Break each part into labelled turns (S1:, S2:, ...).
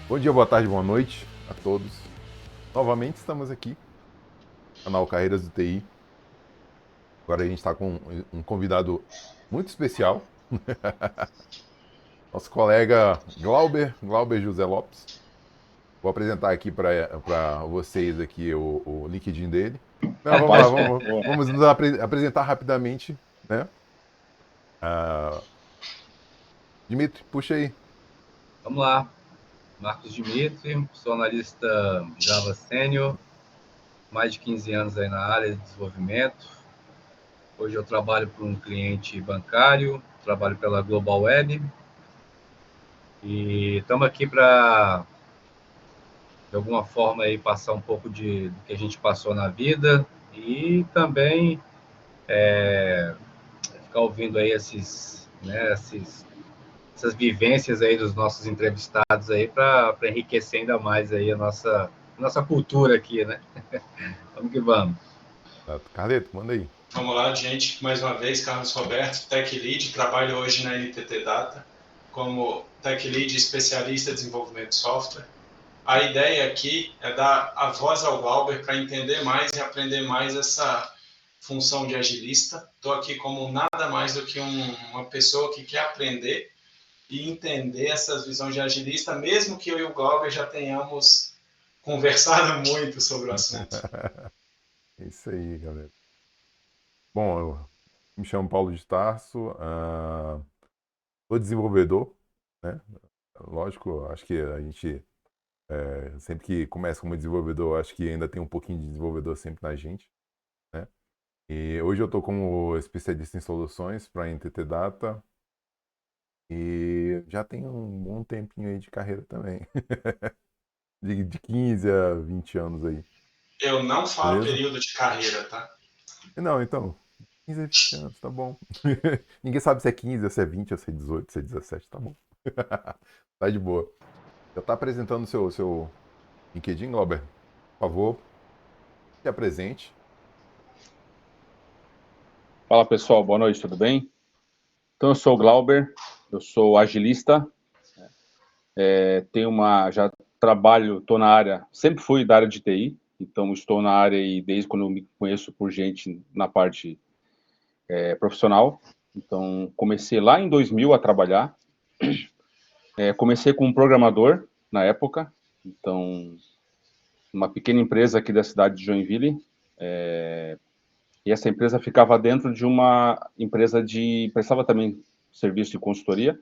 S1: Bom dia, boa tarde, boa noite a todos. Novamente estamos aqui, no canal Carreiras do TI. Agora a gente está com um convidado muito especial, nosso colega Glauber José Lopes. Vou apresentar aqui para vocês aqui o LinkedIn dele. Não, vamos lá,
S2: Pode.
S1: vamos nos apresentar rapidamente, né? Ah, Dimitri, puxa aí.
S2: Vamos lá. Marcos Dimitri, sou analista Java Sênior, mais de 15 anos aí na área de desenvolvimento. Hoje eu trabalho para um cliente bancário, trabalho pela Global Web e estamos aqui para, de alguma forma, aí, passar um pouco do que a gente passou na vida e também ficar ouvindo aí essas vivências aí dos nossos entrevistados aí para enriquecer ainda mais aí a nossa cultura aqui, né? Vamos que vamos.
S1: Carleto, manda aí.
S3: Vamos lá, gente. Mais uma vez, Carlos Roberto, Tech Lead. Trabalho hoje na NTT Data como Tech Lead especialista em desenvolvimento de software. A ideia aqui é dar a voz ao Glauber para entender mais e aprender mais essa função de agilista. Estou aqui como nada mais do que uma pessoa que quer aprender e entender essas visões de agilista, mesmo que eu e o Glauber já tenhamos conversado muito sobre o assunto.
S1: É isso aí, galera. Bom, eu me chamo Paulo de Tarso, sou desenvolvedor, né? Lógico, acho que a gente, sempre que começa como desenvolvedor, acho que ainda tem um pouquinho de desenvolvedor sempre na gente, né? E hoje eu estou como especialista em soluções para a NTT Data e já tenho um bom tempinho aí de carreira também, de 15 a 20 anos aí,
S3: Eu não falo
S1: beleza?
S3: período de carreira, tá?
S1: Não, então, 15 a 20 anos, tá bom. Ninguém sabe se é 15, se é 20, se é 18, se é 17, tá bom. Tá de boa. Já tá apresentando o seu LinkedIn, Glauber? Por favor, se apresente.
S4: Fala pessoal, boa noite, tudo bem? Então eu sou o Glauber, eu sou agilista, já trabalho, estou na área, sempre fui da área de TI, então estou na área e desde quando eu me conheço por gente na parte profissional. Então comecei lá em 2000 a trabalhar, comecei como programador na época, então uma pequena empresa aqui da cidade de Joinville, e essa empresa ficava dentro de uma empresa prestava também serviço de consultoria,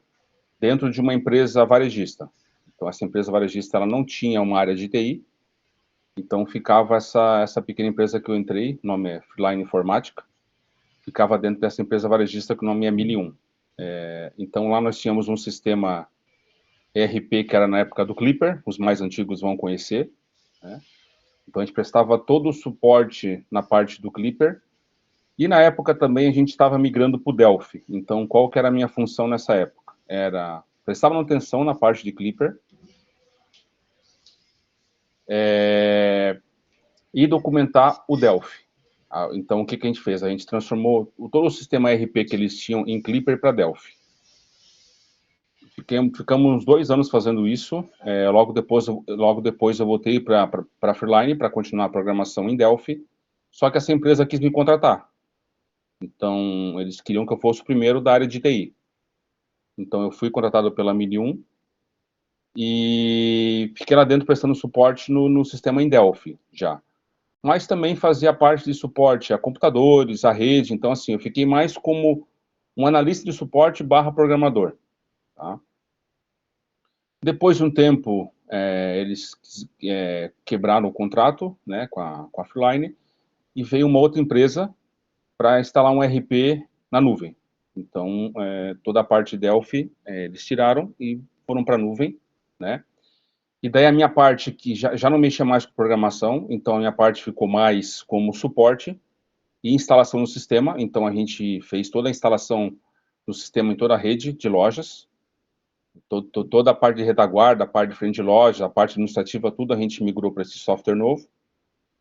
S4: dentro de uma empresa varejista. Então, essa empresa varejista ela não tinha uma área de TI, então ficava essa pequena empresa que eu entrei, o nome é Freeline Informática, ficava dentro dessa empresa varejista que o nome é 1001. Então, lá nós tínhamos um sistema ERP que era na época do Clipper, os mais antigos vão conhecer, né? Então, a gente prestava todo o suporte na parte do Clipper, e na época também a gente estava migrando para o Delphi. Então, qual que era a minha função nessa época? Era prestar manutenção na parte de Clipper, e documentar o Delphi. Então, o que a gente fez? A gente transformou todo o sistema ERP que eles tinham em Clipper para Delphi. Ficamos uns 2 anos fazendo isso. Logo depois eu voltei para Freeline para continuar a programação em Delphi. Só que essa empresa quis me contratar. Então, eles queriam que eu fosse o primeiro da área de TI. Então, eu fui contratado pela 1001 e fiquei lá dentro prestando suporte no sistema em Delphi já. Mas também fazia parte de suporte a computadores, a rede, então assim, eu fiquei mais como um analista de suporte barra programador. Tá? Depois de um tempo, eles quebraram o contrato, né, com a Freeline, e veio uma outra empresa para instalar um RP na nuvem. Então, toda a parte Delphi, eles tiraram e foram para a nuvem, né? E daí a minha parte, que já não mexia mais com programação, então a minha parte ficou mais como suporte e instalação no sistema. Então a gente fez toda a instalação do sistema em toda a rede de lojas, toda a parte de retaguarda, a parte de frente de loja, a parte administrativa, tudo a gente migrou para esse software novo.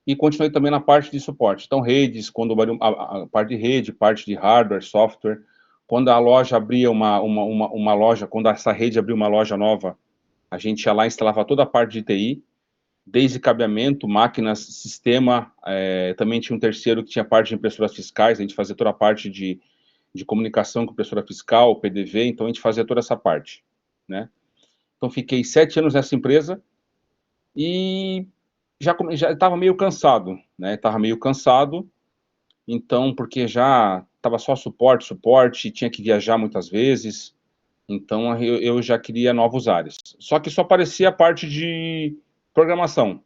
S4: E continuei também na parte de suporte. Então redes, quando a parte de rede, parte de hardware, software. Quando a loja abria uma loja, quando essa rede abriu uma loja nova, A gente ia lá e instalava toda a parte de TI, desde cabeamento, máquinas, sistema, também tinha um terceiro que tinha parte de impressoras fiscais, a gente fazia toda a parte de comunicação com impressora fiscal, PDV, então a gente fazia toda essa parte, né? Então fiquei 7 anos nessa empresa e já estava meio cansado, né? Estava meio cansado, então, porque já estava só suporte, tinha que viajar muitas vezes, então eu já queria novos ares. Só que só aparecia a parte de programação.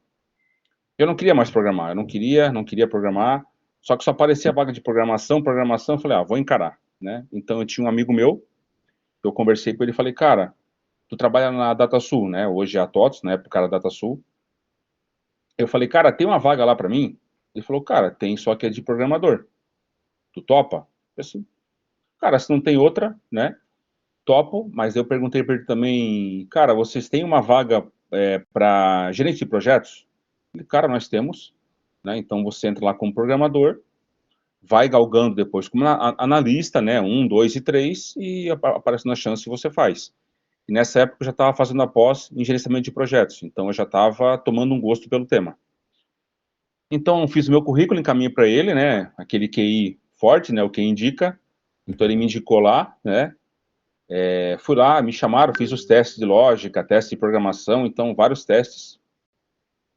S4: Eu não queria mais programar, eu não queria programar, só que só aparecia a vaga de programação, eu falei, vou encarar, né? Então eu tinha um amigo meu, eu conversei com ele e falei, cara, tu trabalha na DataSul, né? Hoje é a TOTS, na época era a DataSul. Eu falei, cara, tem uma vaga lá pra mim? Ele falou, cara, tem, só que é de programador. Tu topa? Eu assim, cara, se não tem outra, né? Topo, mas eu perguntei para ele também, cara, vocês têm uma vaga para gerente de projetos? Ele, cara, nós temos, né? Então você entra lá como programador, vai galgando depois como analista, né? 1, 2 e 3, e aparece na chance você faz. E nessa época eu já estava fazendo a pós em gerenciamento de projetos, então eu já estava tomando um gosto pelo tema. Então fiz o meu currículo, encaminhei para ele, né? Aquele QI forte, né? O que indica. Então ele me indicou lá, né? Fui lá, me chamaram, fiz os testes de lógica, teste de programação, então vários testes,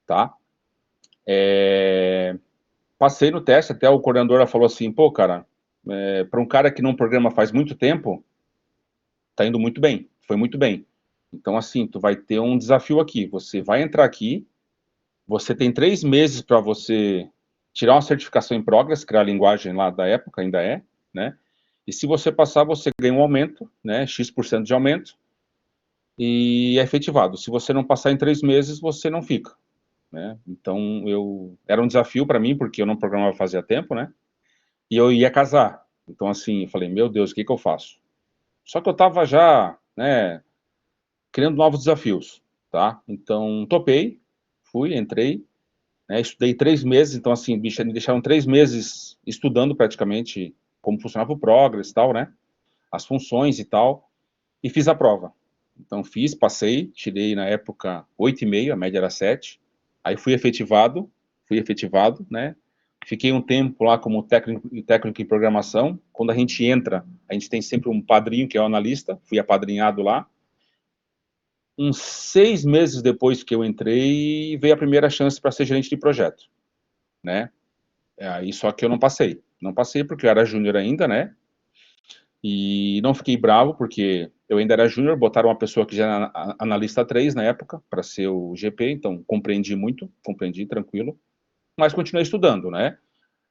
S4: tá? Passei no teste, até o coordenador falou assim, pô, cara, para um cara que não programa faz muito tempo, tá indo muito bem, foi muito bem. Então, assim, tu vai ter um desafio aqui, você vai entrar aqui, você tem 3 meses para você tirar uma certificação em Progress, que era a linguagem lá da época, ainda é, né? E se você passar, você ganha um aumento, né, X% de aumento, e é efetivado. Se você não passar em 3 meses, você não fica, né? Então, era um desafio para mim, porque eu não programava fazia tempo, né? E eu ia casar. Então, assim, eu falei, meu Deus, o que que eu faço? Só que eu estava já, né, criando novos desafios, tá? Então, topei, fui, entrei, né, estudei 3 meses, então, assim, me deixaram 3 meses estudando praticamente como funcionava o Progress e tal, né? As funções e tal, e fiz a prova. Então fiz, passei, tirei na época 8,5, a média era 7. Aí fui efetivado, né? Fiquei um tempo lá como técnico em programação. Quando a gente entra, a gente tem sempre um padrinho, que é o analista. Fui apadrinhado lá. Uns 6 meses depois que eu entrei, veio a primeira chance para ser gerente de projeto, né? Aí só que eu não passei. Não passei porque eu era júnior ainda, né? E não fiquei bravo, porque eu ainda era júnior, botaram uma pessoa que já era analista 3 na época, para ser o GP, então compreendi tranquilo, mas continuei estudando, né?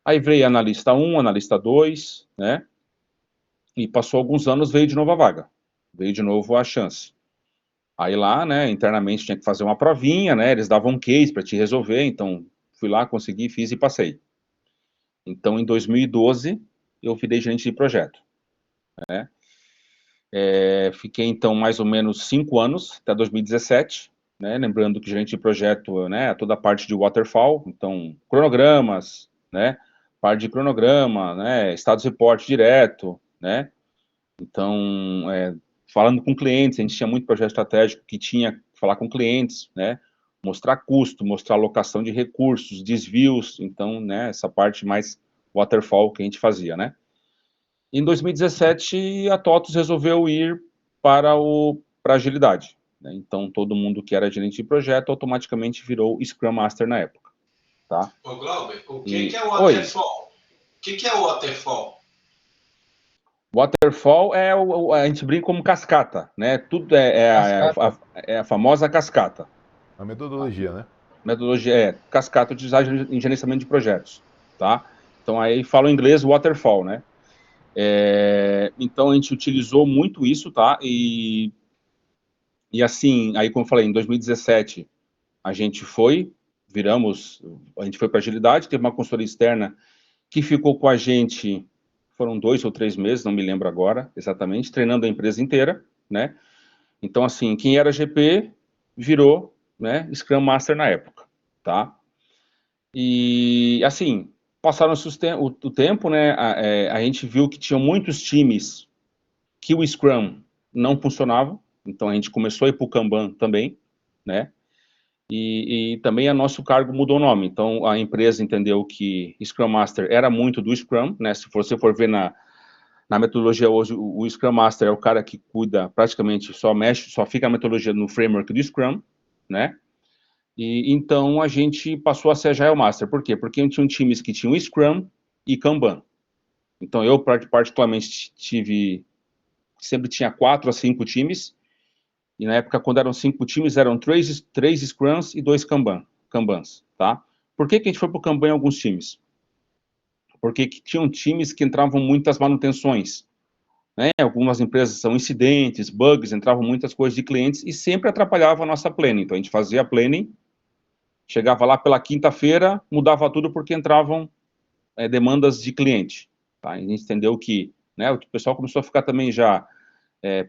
S4: Aí veio analista 1, analista 2, né? E passou alguns anos, veio de novo a vaga, veio de novo a chance. Aí lá, né, internamente tinha que fazer uma provinha, né? Eles davam um case para te resolver, então fui lá, consegui, fiz e passei. Então, em 2012, eu virei gerente de projeto, né? Fiquei, então, mais ou menos 5 anos, até 2017, né? Lembrando que gerente de projeto, né, toda a parte de waterfall, então, cronogramas, né? Parte de cronograma, né? Status report direto, né? Então, falando com clientes, a gente tinha muito projeto estratégico que tinha que falar com clientes, né? Mostrar custo, mostrar alocação de recursos, desvios, então, né, essa parte mais waterfall que a gente fazia, né? Em 2017, a TOTUS resolveu ir para a agilidade, né? Então, todo mundo que era gerente de projeto automaticamente virou Scrum Master na época, tá?
S3: Ô, Glauber, o que é o
S4: Oi.
S3: waterfall? O que é o waterfall?
S4: Waterfall a gente brinca como cascata, né? Tudo
S2: Cascata.
S4: é a famosa cascata.
S1: A metodologia, né?
S4: Metodologia cascata de design em gerenciamento de projetos, tá? Então aí fala em inglês waterfall, né? Então a gente utilizou muito isso, tá? E assim, aí como eu falei, em 2017 a gente foi para agilidade, teve uma consultoria externa que ficou com a gente, foram 2 ou 3 meses, não me lembro agora exatamente, treinando a empresa inteira, né? Então, assim, quem era GP virou, né, Scrum Master na época, tá? E, assim, passaram-se o tempo, né, a gente viu que tinham muitos times que o Scrum não funcionava, Então a gente começou a ir para o Kanban também, né? E também o nosso cargo mudou o nome. Então a empresa entendeu que Scrum Master era muito do Scrum, né? Se você for ver na metodologia hoje, o Scrum Master é o cara que cuida, praticamente só mexe, só fica a metodologia no framework do Scrum, né? E então a gente passou a ser Agile Master. Por quê? Porque tinham times que tinham Scrum e Kanban. Então eu particularmente sempre tinha 4 a 5 times, e na época quando eram 5 times eram 3 Scrums e 2 Kanbans, tá? Por que a gente foi pro Kanban em alguns times? Porque tinham times que entravam muitas manutenções, né? Algumas empresas são incidentes, bugs, entravam muitas coisas de clientes e sempre atrapalhava a nossa planning. Então a gente fazia a planning, chegava lá pela quinta-feira, mudava tudo porque entravam demandas de cliente. Tá? A gente entendeu que, né, o pessoal começou a ficar também já,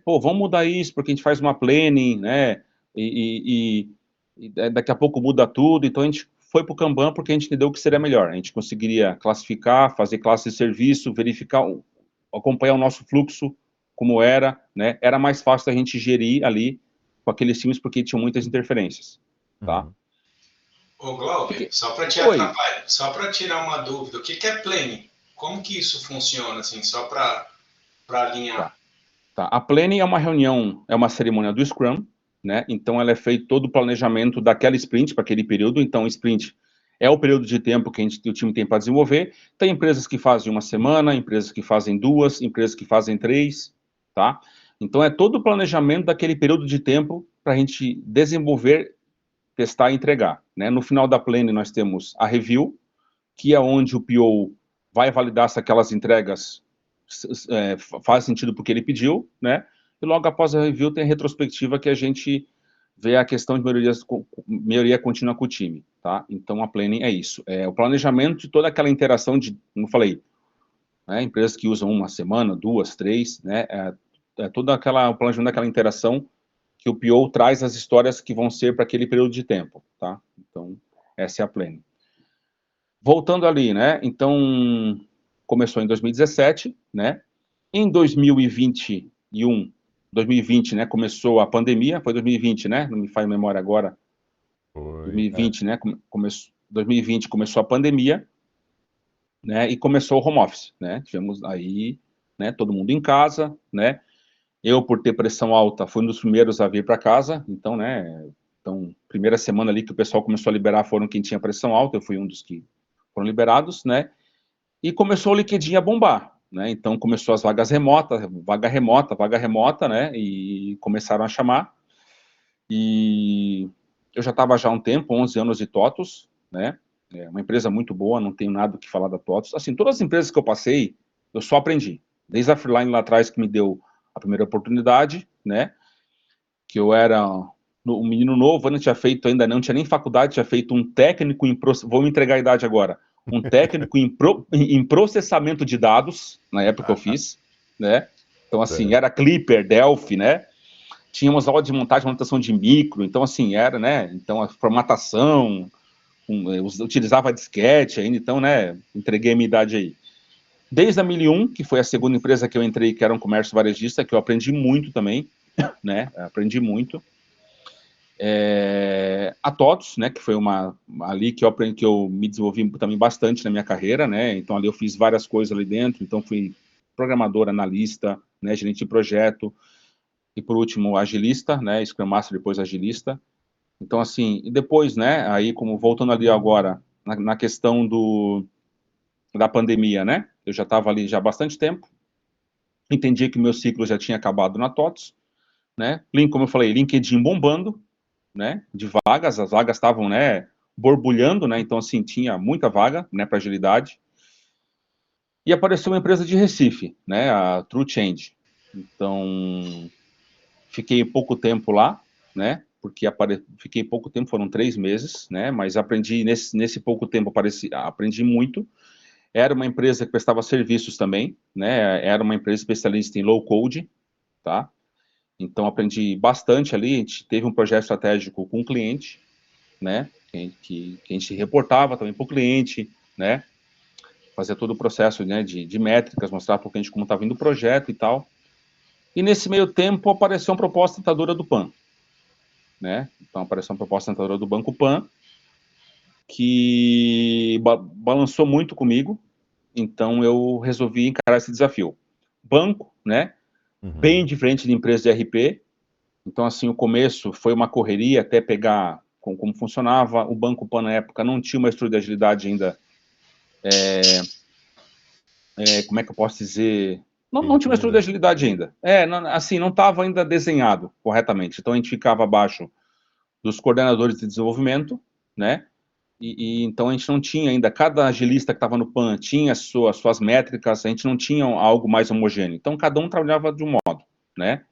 S4: pô, vamos mudar isso porque a gente faz uma planning, né, e daqui a pouco muda tudo. Então a gente foi para o Kanban porque a gente entendeu que seria melhor. A gente conseguiria classificar, fazer classe de serviço, verificar, acompanhar o nosso fluxo, como era, né, era mais fácil a gente gerir ali com aqueles times porque tinham muitas interferências, tá?
S1: Uhum.
S3: Ô, Glauber, só para te
S4: Oi.
S3: atrapalhar, só para tirar uma dúvida, o que é planning? Como que isso funciona, assim, só para alinhar?
S4: Tá. A planning é uma reunião, é uma cerimônia do Scrum, né? Então ela é feito todo o planejamento daquela sprint, para aquele período. Então sprint é o período de tempo que o time tem para desenvolver. Tem empresas que fazem uma semana, empresas que fazem 2, empresas que fazem 3, tá? Então é todo o planejamento daquele período de tempo para a gente desenvolver, testar e entregar, né? No final da planning nós temos a review, que é onde o PO vai validar se aquelas entregas faz sentido porque ele pediu, né? E logo após a review tem a retrospectiva que a gente vê a questão de melhoria contínua com o time, tá? Então a planning é isso, é o planejamento de toda aquela interação de, como eu falei, né, empresas que usam uma semana, 2, 3, né? Toda aquela, o planejamento daquela interação que o PO traz as histórias que vão ser para aquele período de tempo, tá? Então essa é a planning. Voltando ali, né? Então começou em 2017, né? Em 2020, né, começou a pandemia, foi 2020, né? Não me faz memória agora.
S1: Foi,
S4: 2020, né? 2020 começou a pandemia, né? E começou o home office, né? Tivemos aí, né, todo mundo em casa, né? Eu, por ter pressão alta, fui um dos primeiros a vir para casa, então, né? Então, primeira semana ali que o pessoal começou a liberar foram quem tinha pressão alta, eu fui um dos que foram liberados, né? E começou o LinkedIn a bombar, né? Então começou as vaga remota, né? E começaram a chamar. E eu já estava já há um tempo, 11 anos de TOTUS, né? É uma empresa muito boa, não tenho nada o que falar da TOTUS. Assim, todas as empresas que eu passei, eu só aprendi. Desde a Freeline lá atrás, que me deu a primeira oportunidade, né? Que eu era um menino novo, não tinha feito ainda, não tinha nem faculdade, tinha feito um técnico em... Vou me entregar a idade agora. Um técnico em processamento de dados, na época que eu fiz, né? Então, assim, era Clipper, Delphi, né? Tínhamos aula de montagem e manutenção de micro, então, assim, era, né? Então, a formatação, utilizava disquete ainda, então, né? Entreguei a minha idade aí. Desde a 1001, que foi a segunda empresa que eu entrei, que era um comércio varejista, que eu aprendi muito também, né? Aprendi muito. A TOTUS, né, que foi ali que eu aprendi, que eu me desenvolvi também bastante na minha carreira, né, então ali eu fiz várias coisas ali dentro, então fui programador, analista, né, gerente de projeto, e por último agilista, né, Scrum Master, depois agilista. Então assim, e depois, né, aí como voltando ali agora, na questão da pandemia, né, eu já estava ali já há bastante tempo, entendi que o meu ciclo já tinha acabado na TOTUS, né, como eu falei, LinkedIn bombando, né, de vagas, as vagas estavam, né, borbulhando, né, então, assim, tinha muita vaga, né, para agilidade, e apareceu uma empresa de Recife, né, a True Change, então, fiquei pouco tempo lá, né, porque fiquei pouco tempo, foram 3 meses, né, mas aprendi, nesse pouco tempo, aprendi muito. Era uma empresa que prestava serviços também, né, era uma empresa especialista em low code, tá, então aprendi bastante ali, a gente teve um projeto estratégico com o cliente, né, que a gente reportava também para o cliente, né, fazia todo o processo, né, de métricas, mostrar para o cliente como estava indo o projeto e tal. E nesse meio tempo apareceu uma proposta tentadora do PAN, né? Então apareceu uma proposta tentadora do Banco Pan, que balançou muito comigo, então eu resolvi encarar esse desafio. Banco, né? Bem diferente de empresa de RP, então assim, o começo foi uma correria até pegar como funcionava. O Banco Pan na época não tinha uma estrutura de agilidade ainda, como é que eu posso dizer? Não tinha uma estrutura de agilidade ainda. Assim, não estava ainda desenhado corretamente. Então a gente ficava abaixo dos coordenadores de desenvolvimento, né? E então a gente não tinha ainda, cada agilista que estava no PAN tinha suas métricas, a gente não tinha algo mais homogêneo. Então cada um trabalhava de um modo, né?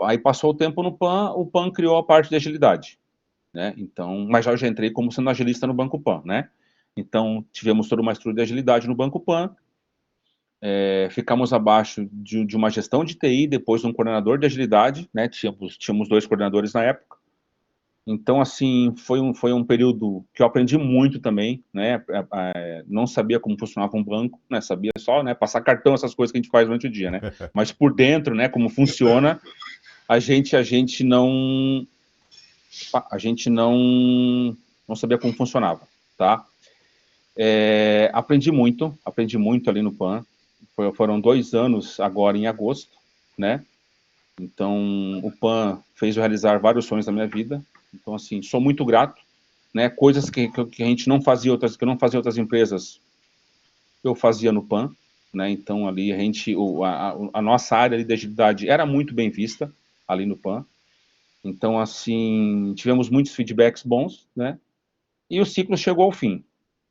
S4: Aí passou o tempo no PAN, o PAN criou a parte de agilidade, né? Então, mas já entrei como sendo agilista no Banco Pan, né? Então tivemos toda uma estrutura de agilidade no Banco Pan, ficamos abaixo de uma gestão de TI, depois de um coordenador de agilidade, né? Tínhamos 2 coordenadores na época. Então, assim, foi um período que eu aprendi muito também, né? Não sabia como funcionava um banco, né? Sabia só, né? Passar cartão, essas coisas que a gente faz durante o dia, né? Mas por dentro, né? Como funciona, a gente não sabia como funcionava, tá? Aprendi muito ali no PAN. Foram 2 anos agora em agosto, né? Então, o PAN fez eu realizar vários sonhos da minha vida. Então, assim, sou muito grato, né? Coisas que a gente não fazia, que eu não fazia outras empresas, eu fazia no PAN, né? Então, ali a nossa área de agilidade era muito bem vista ali no PAN. Então, assim, tivemos muitos feedbacks bons, né? E o ciclo chegou ao fim,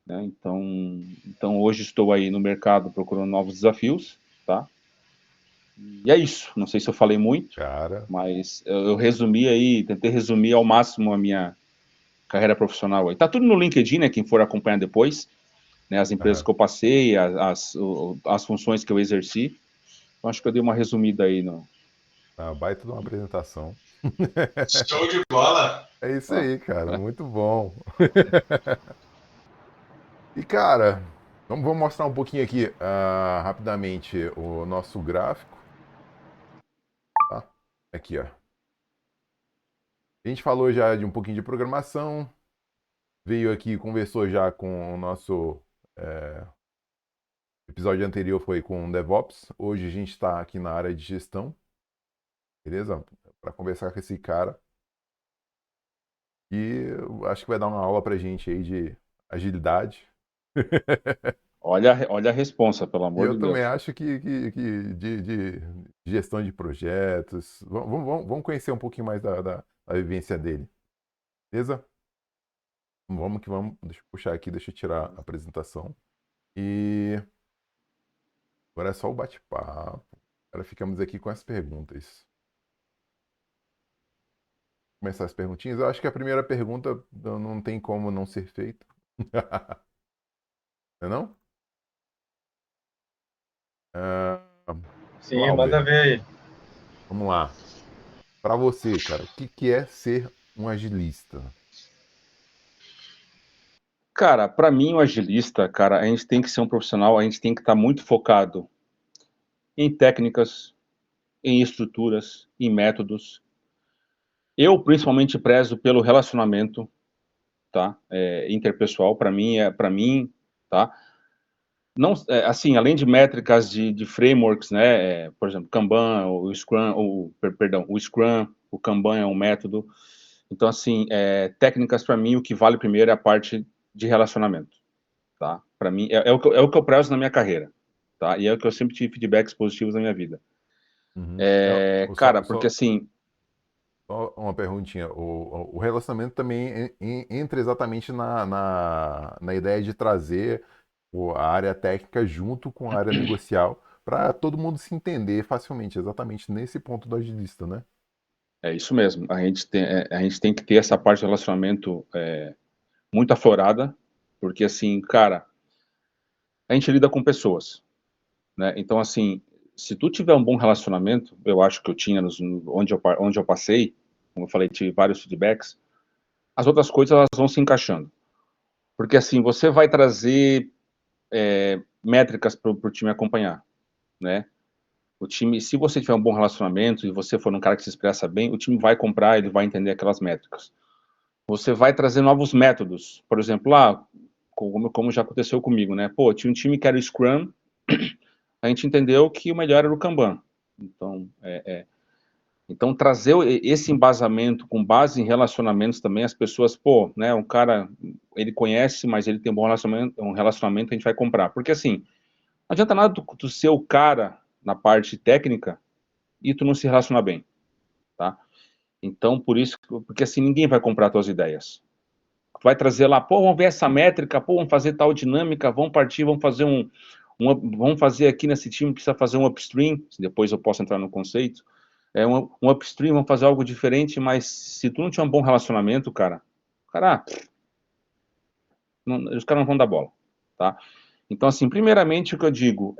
S4: né? Então hoje estou aí no mercado procurando novos desafios, tá? E é isso. Não sei se eu falei muito,
S1: Cara,
S4: mas eu resumi aí, tentei resumir ao máximo a minha carreira profissional aí. Tá tudo no LinkedIn, né? Quem for acompanhar depois, né? As empresas que eu passei, as funções que eu exerci. Então, acho que eu dei uma resumida aí no.
S1: baita de uma apresentação.
S3: Show de bola!
S1: É isso aí, cara. Muito bom. E, cara, vamos mostrar um pouquinho aqui, rapidamente, o nosso gráfico. Tá? Aqui, ó. A gente falou já de um pouquinho de programação. Veio aqui, conversou já com o nosso episódio anterior, foi com o DevOps. Hoje a gente está aqui na área de gestão. Beleza? Para conversar com esse cara. E eu acho que vai dar uma aula pra gente aí de agilidade.
S4: Olha a responsa, pelo
S1: E
S4: amor
S1: eu
S4: de
S1: também
S4: Deus.
S1: acho que de gestão de projetos. Vamos conhecer um pouquinho mais da vivência dele. Beleza? Vamos que vamos. Deixa eu puxar aqui, deixa eu tirar a apresentação. E agora é só o bate-papo. Agora ficamos aqui com as perguntas. Começar as perguntinhas. Eu acho que a primeira pergunta não tem como não ser feita. Não é não?
S2: Sim,
S1: Glauber,
S2: manda ver aí.
S1: vamos lá. Para você, cara, o que é ser um agilista?
S4: Cara, para mim, o agilista, cara, a gente tem que ser um profissional, a gente tem que estar muito focado em técnicas, em estruturas, em métodos. Eu, principalmente, prezo pelo relacionamento, tá? Interpessoal, para mim, tá? Não, assim, além de métricas de frameworks, né? Por exemplo, Kanban, o Scrum, o Scrum, o Kanban é um método. Então, assim, técnicas para mim, o que vale primeiro é a parte de relacionamento, tá? Para mim, é o que eu prezo na minha carreira, tá? E é o que eu sempre tive feedbacks positivos na minha vida.
S1: Uhum.
S4: Cara, porque assim,
S1: Só uma perguntinha. O relacionamento também entra exatamente na ideia de trazer a área técnica junto com a área negocial para todo mundo se entender facilmente, exatamente nesse ponto do agilista, né?
S4: é isso mesmo. A gente tem que ter essa parte de relacionamento muito aflorada, porque assim, cara, a gente lida com pessoas, né? Então, assim, se tu tiver um bom relacionamento, eu acho que eu tinha onde eu passei, como eu falei, tive vários feedbacks, as outras coisas elas vão se encaixando. Porque assim, você vai trazer métricas para o time acompanhar, né? O time, se você tiver um bom relacionamento e você for um cara que se expressa bem, o time vai comprar, ele vai entender aquelas métricas. Você vai trazer novos métodos. Por exemplo, lá, como já aconteceu comigo, né? Pô, tinha um time que era o Scrum, a gente entendeu que o melhor era o Kanban. Então, trazer esse embasamento com base em relacionamentos também, as pessoas, pô, né, um cara, ele conhece, mas ele tem um relacionamento, a gente vai comprar. Porque assim, não adianta nada tu ser o cara na parte técnica e tu não se relacionar bem, tá? Então, por isso, porque assim, ninguém vai comprar tuas ideias. Tu vai trazer lá, pô, vamos ver essa métrica, pô, vamos fazer tal dinâmica, vamos partir, vamos fazer vamos fazer aqui nesse time, precisa fazer um upstream, depois eu posso entrar no conceito, um upstream, vamos fazer algo diferente, mas se tu não tiver um bom relacionamento, cara, os caras não vão dar bola, tá? Então, assim, primeiramente, o que eu digo,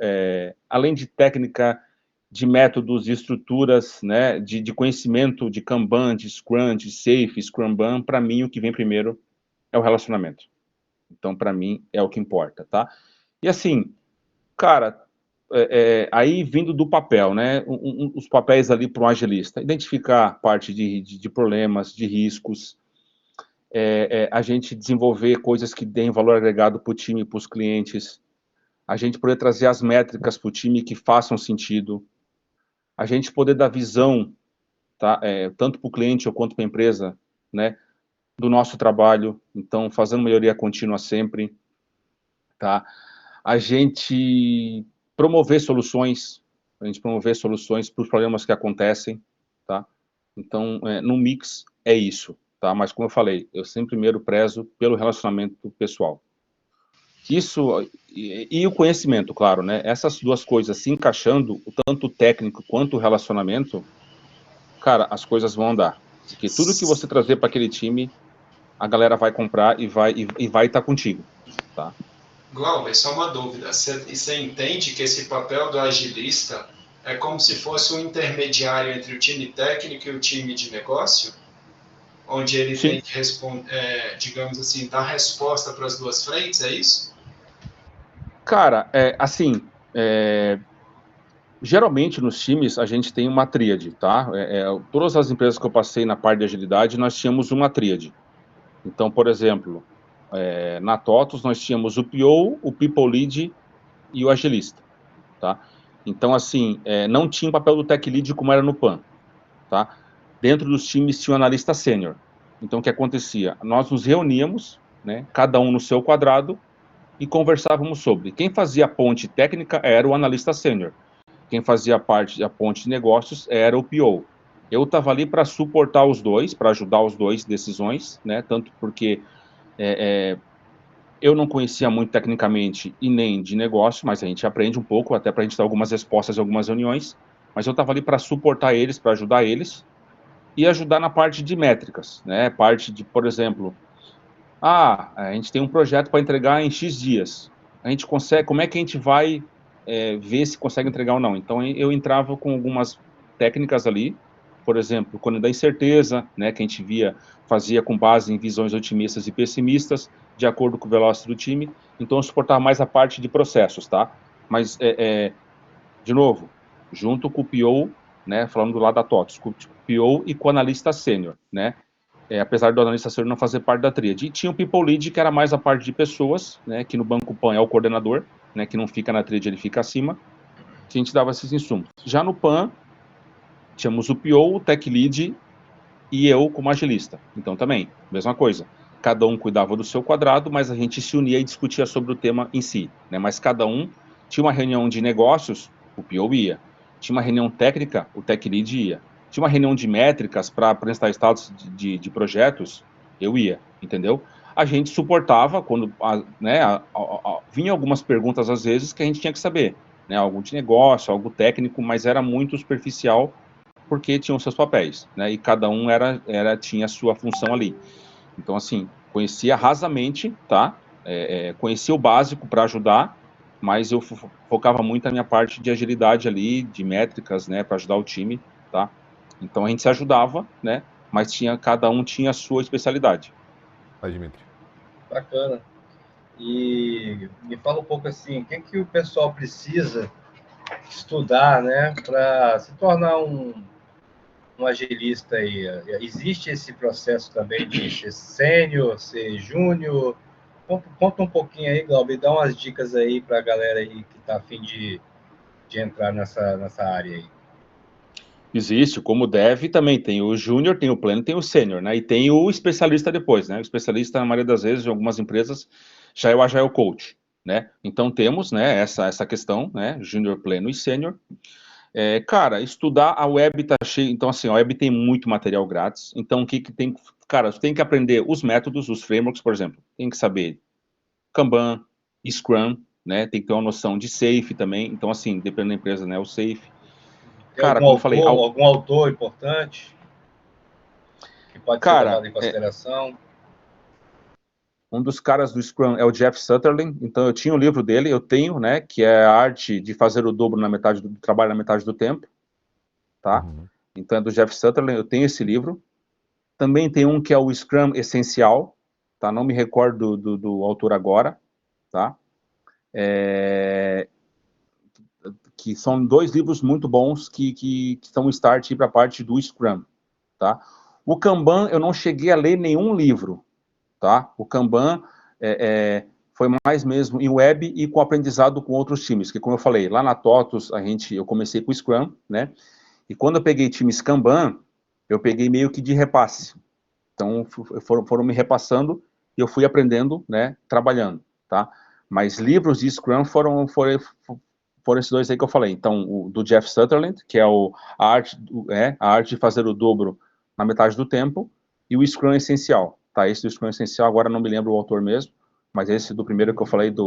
S4: além de técnica, de métodos, de estruturas, né, de conhecimento de Kanban, de Scrum, de Safe, Scrumban, para mim, o que vem primeiro é o relacionamento. Então, para mim, é o que importa, tá? E assim, cara, aí vindo do papel, né, os papéis ali para um agilista, identificar parte de problemas, de riscos, a gente desenvolver coisas que deem valor agregado para o time e para os clientes, a gente poder trazer as métricas para o time que façam sentido, a gente poder dar visão, tá, tanto para o cliente quanto para a empresa, né, do nosso trabalho, então fazendo melhoria contínua sempre, tá? A gente promover soluções para os problemas que acontecem, tá? Então, no mix é isso, tá? Mas como eu falei, eu sempre primeiro prezo pelo relacionamento pessoal. Isso e o conhecimento, claro, né? Essas duas coisas se encaixando, tanto o técnico quanto o relacionamento, cara, as coisas vão andar. Porque tudo que você trazer para aquele time, a galera vai comprar e vai estar contigo, tá?
S3: Glauber, só uma dúvida. Você entende que esse papel do agilista é como se fosse um intermediário entre o time técnico e o time de negócio? Onde ele
S4: Sim.
S3: tem que responder, digamos assim, dar resposta para as duas frentes, é isso?
S4: Cara, assim, geralmente nos times a gente tem uma tríade, tá? Todas as empresas que eu passei na parte de agilidade, nós tínhamos uma tríade. Então, por exemplo, na TOTUS nós tínhamos o PO, o People Lead e o agilista, tá? Então, assim, não tinha o papel do Tech Lead como era no PAN, tá? Dentro dos times tinha o analista sênior. Então, o que acontecia? Nós nos reuníamos, né, cada um no seu quadrado, e conversávamos sobre. Quem fazia a ponte técnica era o analista sênior. Quem fazia a ponte de negócios era o PO. Eu estava ali para suportar os dois, para ajudar os dois decisões, né? Tanto porque eu não conhecia muito tecnicamente e nem de negócio, mas a gente aprende um pouco, até para a gente dar algumas respostas em algumas reuniões. Mas eu estava ali para suportar eles, para ajudar eles e ajudar na parte de métricas, né? Parte de, por exemplo, a gente tem um projeto para entregar em X dias. A gente consegue, como é que a gente vai ver se consegue entregar ou não? Então eu entrava com algumas técnicas ali, por exemplo, quando dá incerteza, né, que a gente fazia com base em visões otimistas e pessimistas, de acordo com o velocity do time. Então eu suportava mais a parte de processos, tá? Mas de novo, junto com o PO, né, falando do lado da TOTS, com o PO e com o analista sênior, né? Apesar do analista sênior não fazer parte da tríade. E tinha o People Lead, que era mais a parte de pessoas, né, que no Banco PAN é o coordenador, né, que não fica na tríade, ele fica acima, que a gente dava esses insumos. Já no PAN, tínhamos o PO, o Tech Lead e eu como agilista. Então também, mesma coisa. Cada um cuidava do seu quadrado, mas a gente se unia e discutia sobre o tema em si, né? Mas cada um tinha uma reunião de negócios, o PO ia. Tinha uma reunião técnica, o Tech Lead ia. Tinha uma reunião de métricas para apresentar status de projetos, eu ia, entendeu? A gente suportava quando vinha algumas perguntas às vezes que a gente tinha que saber, né? Algo de negócio, algo técnico, mas era muito superficial porque tinham seus papéis, né? E cada um tinha a sua função ali. Então, assim, conhecia rasamente, tá? Conhecia o básico para ajudar, mas eu focava muito na minha parte de agilidade ali, de métricas, né, para ajudar o time, tá? Então a gente se ajudava, né? Mas cada um tinha a sua especialidade.
S1: Vai, Dimitri.
S2: Bacana. E me fala um pouco assim, o que o pessoal precisa estudar, né, para se tornar um agilista aí? Existe esse processo também de ser sênior, ser júnior? Conta um pouquinho aí, Glauber, e dá umas dicas aí para a galera aí que está a fim de entrar nessa área aí.
S4: Existe, como deve, também tem o júnior, tem o pleno, tem o sênior, né? E tem o especialista depois, né? O especialista, na maioria das vezes, em algumas empresas, já é o Agile Coach, né? Então temos, né, essa questão, né? Júnior, pleno e sênior. Cara, estudar a web tá cheio, então assim, a web tem muito material grátis, então o que tem, cara, você tem que aprender os métodos, os frameworks, por exemplo, tem que saber Kanban, Scrum, né? Tem que ter uma noção de Safe também, então assim, dependendo da empresa, né, o Safe.
S2: Tem
S4: Cara, como eu falei,
S2: algum autor importante que pode ser
S4: cara,
S2: levado em consideração?
S4: um dos caras do Scrum é o Jeff Sutherland, então eu tinha o livro dele, eu tenho, né, que é a arte de fazer o dobro na metade do trabalho na metade do tempo, tá?
S1: Uhum.
S4: Então é do Jeff Sutherland, eu tenho esse livro. Também tem um que é o Scrum Essencial, tá? Não me recordo do autor agora, tá? Que são 2 livros muito bons que são um start para a parte do Scrum, tá? O Kanban eu não cheguei a ler nenhum livro, tá? O Kanban foi mais mesmo em web e com aprendizado com outros times, que como eu falei, lá na TOTUS eu comecei com o Scrum, né? E quando eu peguei times Kanban, eu peguei meio que de repasse. Então foram me repassando e eu fui aprendendo, né, trabalhando, tá? Mas livros de Scrum foram esses 2 aí que eu falei. Então, o do Jeff Sutherland, que é a arte de fazer o dobro na metade do tempo, e o Scrum Essencial, tá? Esse do Scrum Essencial, agora não me lembro o autor mesmo, mas esse do primeiro que eu falei, da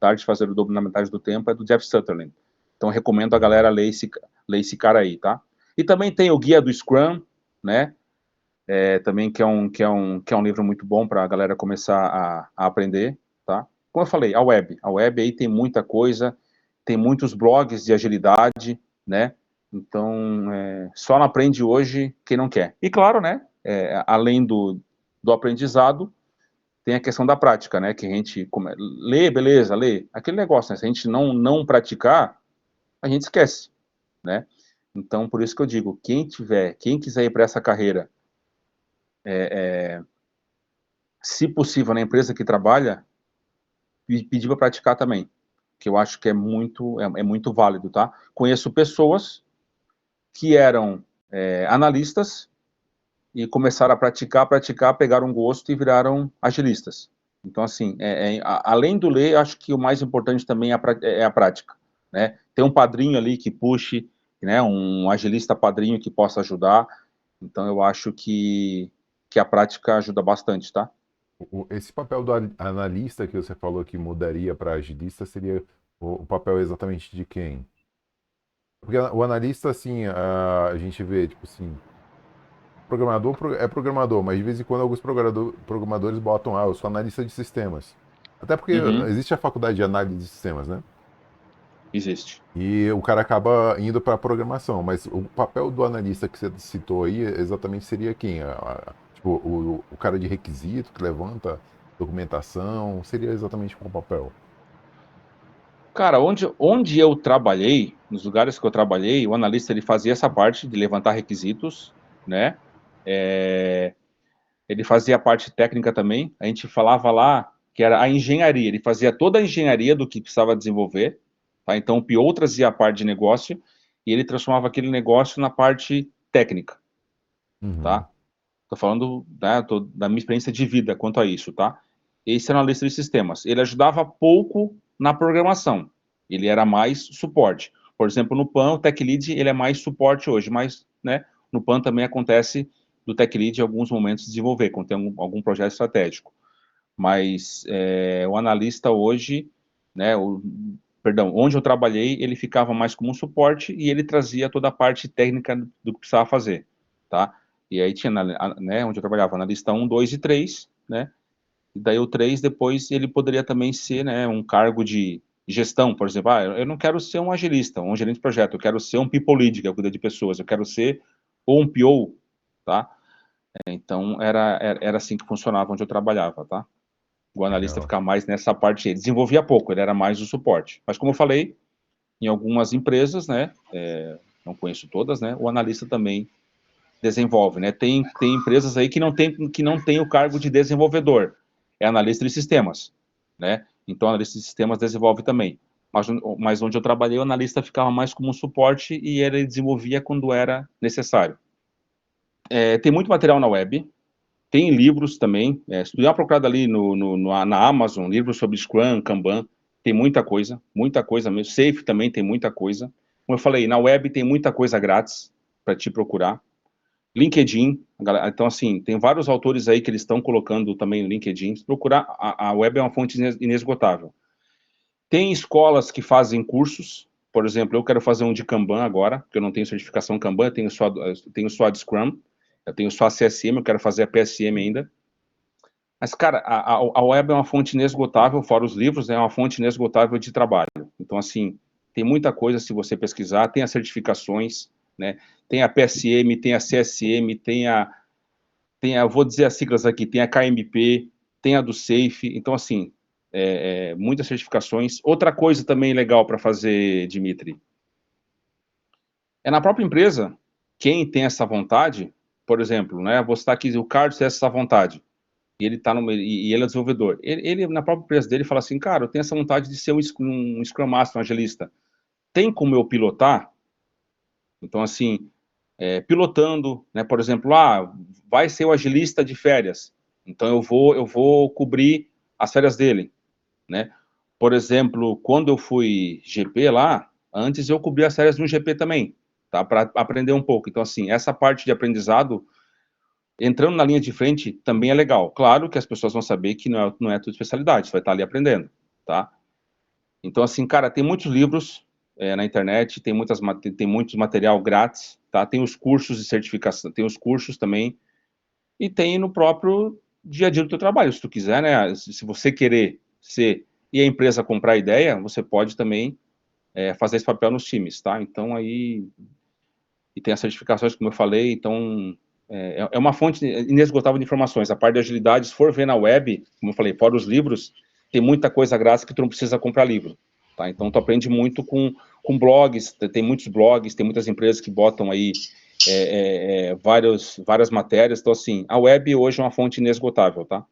S4: arte de fazer o dobro na metade do tempo, é do Jeff Sutherland. Então, recomendo a galera ler esse cara aí, tá? E também tem o Guia do Scrum, né? Também que é um livro muito bom para a galera começar a aprender, tá? Como eu falei, a web aí tem muita coisa, tem muitos blogs de agilidade, né? Então, só não aprende hoje quem não quer. E claro, né, além do aprendizado, tem a questão da prática, né, que a gente lê, beleza, lê, aquele negócio, né, se a gente não praticar, a gente esquece, né? Então, por isso que eu digo, quem quiser ir para essa carreira, se possível, na empresa que trabalha, pedir para praticar também, que eu acho que é muito válido, tá? Conheço pessoas que eram analistas e começaram a praticar, pegaram um gosto e viraram agilistas. Então, assim, além do ler, acho que o mais importante também é a prática, né? Ter um padrinho ali que puxe, né? Um agilista padrinho que possa ajudar. Então, eu acho que a prática ajuda bastante, tá?
S1: Esse papel do analista que você falou que mudaria para agilista seria o papel exatamente de quem? Porque o analista, assim, a gente vê, tipo assim, programador é programador, mas de vez em quando alguns programadores botam, eu sou analista de sistemas. Até porque
S4: Uhum.
S1: existe a faculdade de análise de sistemas, né?
S4: Existe.
S1: E o cara acaba indo para programação, mas o papel do analista que você citou aí exatamente seria quem? Tipo, o cara de requisito que levanta documentação, seria exatamente qual o papel?
S4: Cara, onde eu trabalhei, nos lugares que eu trabalhei, o analista ele fazia essa parte de levantar requisitos, né? Ele fazia a parte técnica também. A gente falava lá que era a engenharia. Ele fazia toda a engenharia do que precisava desenvolver, tá? Então o PO trazia a parte de negócio e ele transformava aquele negócio na parte técnica,
S1: Uhum.
S4: tá? Tô falando, né, da minha experiência de vida quanto a isso, tá? Esse era o analista de sistemas. Ele ajudava pouco na programação. Ele era mais suporte. Por exemplo, no PAN, o Tech Lead, ele é mais suporte hoje, mas, né, no PAN também acontece do Tech Lead em alguns momentos desenvolver, quando tem algum projeto estratégico. Mas o analista hoje, né, onde eu trabalhei, ele ficava mais como um suporte e ele trazia toda a parte técnica do que precisava fazer, tá? E aí tinha, né, onde eu trabalhava, analista 1, 2 e 3, né? E daí o 3 depois ele poderia também ser, né, um cargo de gestão, por exemplo, eu não quero ser um agilista, um gerente de projeto, eu quero ser um people lead, que é o cuida de pessoas, eu quero ser ou um PO, tá? Então era assim que funcionava onde eu trabalhava, tá? O analista
S1: Legal.
S4: ficava mais nessa parte, ele desenvolvia pouco, ele era mais o suporte. Mas como eu falei, em algumas empresas, né, não conheço todas, né, o analista também desenvolve, né, tem empresas aí que não tem o cargo de desenvolvedor, é analista de sistemas, né, então o analista de sistemas desenvolve também, mas onde eu trabalhei, o analista ficava mais como um suporte e ele desenvolvia quando era necessário. Tem muito material na web, tem livros também, se tu der uma procurada ali na Amazon, livros sobre Scrum, Kanban, tem muita coisa mesmo. Safe também tem muita coisa. Como eu falei, na web tem muita coisa grátis para te procurar. LinkedIn, então assim, tem vários autores aí que eles estão colocando também no LinkedIn. Se procurar, a web é uma fonte inesgotável. Tem escolas que fazem cursos, por exemplo, eu quero fazer um de Kanban agora, porque eu não tenho certificação Kanban, eu tenho só de Scrum, eu tenho só a CSM, eu quero fazer a PSM ainda. Mas, cara, a web é uma fonte inesgotável, fora os livros, é uma fonte inesgotável de trabalho. Então, assim, tem muita coisa se você pesquisar, tem as certificações, né? Tem a PSM, tem a CSM, tem a vou dizer as siglas aqui, tem a KMP, tem a do Safe. Então, assim, muitas certificações. Outra coisa também legal para fazer, Dimitri, é na própria empresa, quem tem essa vontade, por exemplo, né? Vou citar aqui, o Carlos tem essa vontade. E ele e ele é desenvolvedor. Ele, na própria empresa dele, fala assim, cara, eu tenho essa vontade de ser um Scrum Master, um agilista. Tem como eu pilotar? Então, assim, pilotando, né, por exemplo, vai ser o agilista de férias. Então, eu vou cobrir as férias dele, né? Por exemplo, quando eu fui GP lá, antes eu cobri as férias de um GP também, tá? Para aprender um pouco. Então, assim, essa parte de aprendizado, entrando na linha de frente, também é legal. Claro que as pessoas vão saber que não é a tua especialidade, você vai estar ali aprendendo, tá? Então, assim, cara, tem muitos livros na internet, tem muitos material grátis, tá? Tem os cursos de certificação, tem os cursos também, e tem no próprio dia a dia do teu trabalho, se tu quiser, né? Se você querer ser, e a empresa comprar a ideia, você pode também fazer esse papel nos times, tá? Então, aí, e tem as certificações, como eu falei, então é uma fonte inesgotável de informações. A parte de agilidade, se for ver na web, como eu falei, fora os livros, tem muita coisa grátis que tu não precisa comprar livro, tá? Então, tu aprende muito com blogs, tem muitos blogs, tem muitas empresas que botam aí várias matérias. Então, assim, a web hoje é uma fonte inesgotável, tá?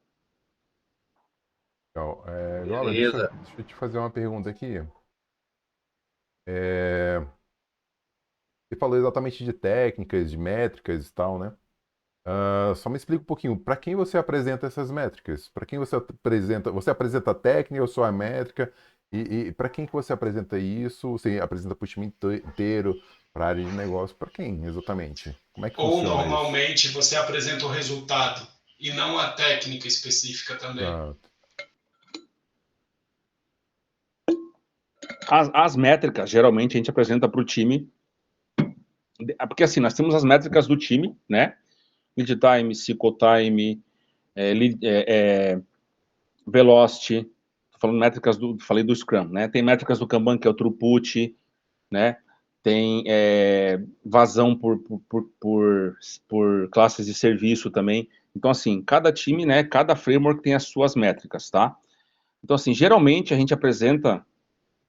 S1: Legal. Glauber,
S2: Beleza.
S1: deixa eu te fazer uma pergunta aqui. Você falou exatamente de técnicas, de métricas e tal, né? Só me explica um pouquinho, para quem você apresenta essas métricas? Para quem você apresenta a técnica ou só a métrica? E para quem que você apresenta isso? Você apresenta para o time inteiro, para a área de negócio? Para quem exatamente? Como é que
S3: Ou
S1: funciona isso?
S3: normalmente você apresenta o resultado e não a técnica específica também.
S1: Ah,
S4: As métricas, geralmente, a gente apresenta para o time, porque assim, nós temos as métricas do time, né? Lead time, cycle time, velocity, falei do Scrum, né? Tem métricas do Kanban, que é o throughput, né? Tem vazão por classes de serviço também. Então, assim, cada time, né? Cada framework tem as suas métricas, tá? Então, assim, geralmente a gente apresenta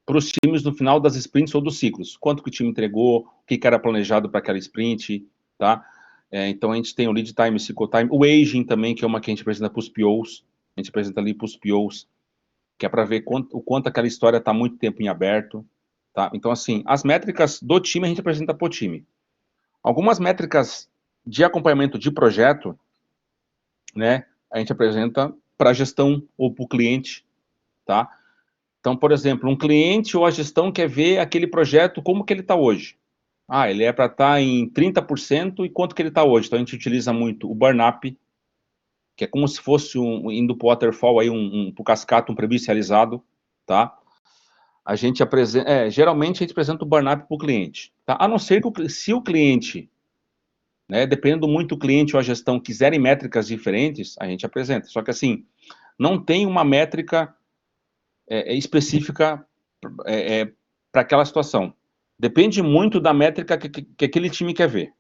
S4: para os times no final das sprints ou dos ciclos. Quanto que o time entregou, o que era planejado para aquela sprint, tá? Então, a gente tem o lead time, o cycle time, o aging também, que é uma que a gente apresenta para os POs. A gente apresenta ali para os POs, que é para ver o quanto aquela história está muito tempo em aberto, tá? Então, assim, as métricas do time a gente apresenta para o time. Algumas métricas de acompanhamento de projeto, né, a gente apresenta para a gestão ou para o cliente, tá? Então, por exemplo, um cliente ou a gestão quer ver aquele projeto, como que ele está hoje. Ele é para estar em 30% e quanto que ele está hoje. Então, a gente utiliza muito o burn-up, que é como se fosse indo para o waterfall, para o cascata, um preview realizado, tá? A gente apresenta, geralmente a gente apresenta o burn-up para o cliente, tá? A não ser que se o cliente, né, dependendo muito do cliente ou a gestão, quiserem métricas diferentes, a gente apresenta. Só que assim, não tem uma métrica específica para aquela situação. Depende muito da métrica que aquele time quer ver.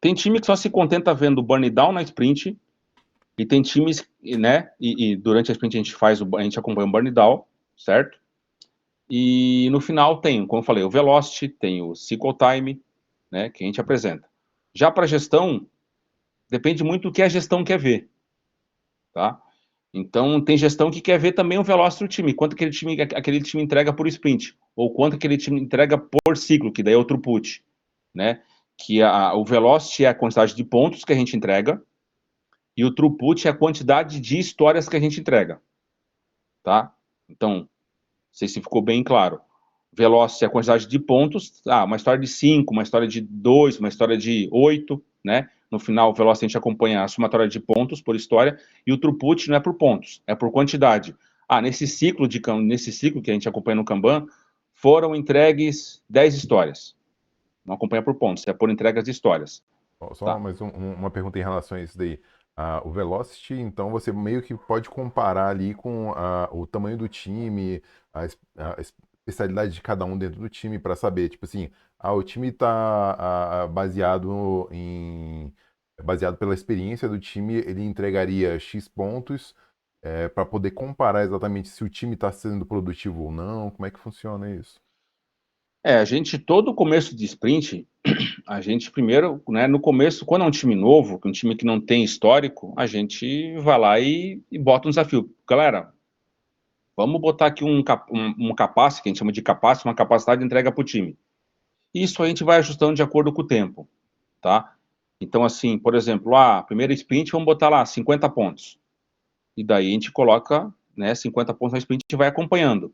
S4: Tem time que só se contenta vendo o burn down na sprint, e tem times, né, e durante a sprint a gente acompanha o burn down, certo? E no final tem, como eu falei, o Velocity, tem o Cycle Time, né, que a gente apresenta. Já para gestão, depende muito do que a gestão quer ver, tá? Então, tem gestão que quer ver também o velocity do time, quanto aquele time entrega por sprint, ou quanto aquele time entrega por ciclo, que daí é o throughput, né? Que o velocity é a quantidade de pontos que a gente entrega, e o throughput é a quantidade de histórias que a gente entrega, tá? Então, não sei se ficou bem claro. Velocity é a quantidade de pontos, uma história de 5, uma história de 2, uma história de 8, né? No final, o Velocity a gente acompanha a somatória de pontos por história, e o throughput não é por pontos, é por quantidade. Nesse ciclo que a gente acompanha no Kanban, foram entregues 10 histórias. Não acompanha por pontos, é por entregas de histórias.
S1: Só
S4: Tá?
S1: mais uma pergunta em relação a isso daí. O Velocity, então, você meio que pode comparar ali com o tamanho do time, a especialidade de cada um dentro do time, para saber, tipo assim, o time está baseado pela experiência do time, ele entregaria X pontos, para poder comparar exatamente se o time está sendo produtivo ou não. Como é que funciona isso?
S4: A gente, todo começo de sprint, a gente primeiro, né, no começo, quando é um time novo, um time que não tem histórico, a gente vai lá e bota um desafio. Galera, vamos botar aqui um capacity, que a gente chama de capacity, uma capacidade de entrega para o time. Isso a gente vai ajustando de acordo com o tempo, tá? Então, assim, por exemplo, primeira sprint, vamos botar lá 50 pontos. E daí a gente coloca, né, 50 pontos na sprint e vai acompanhando.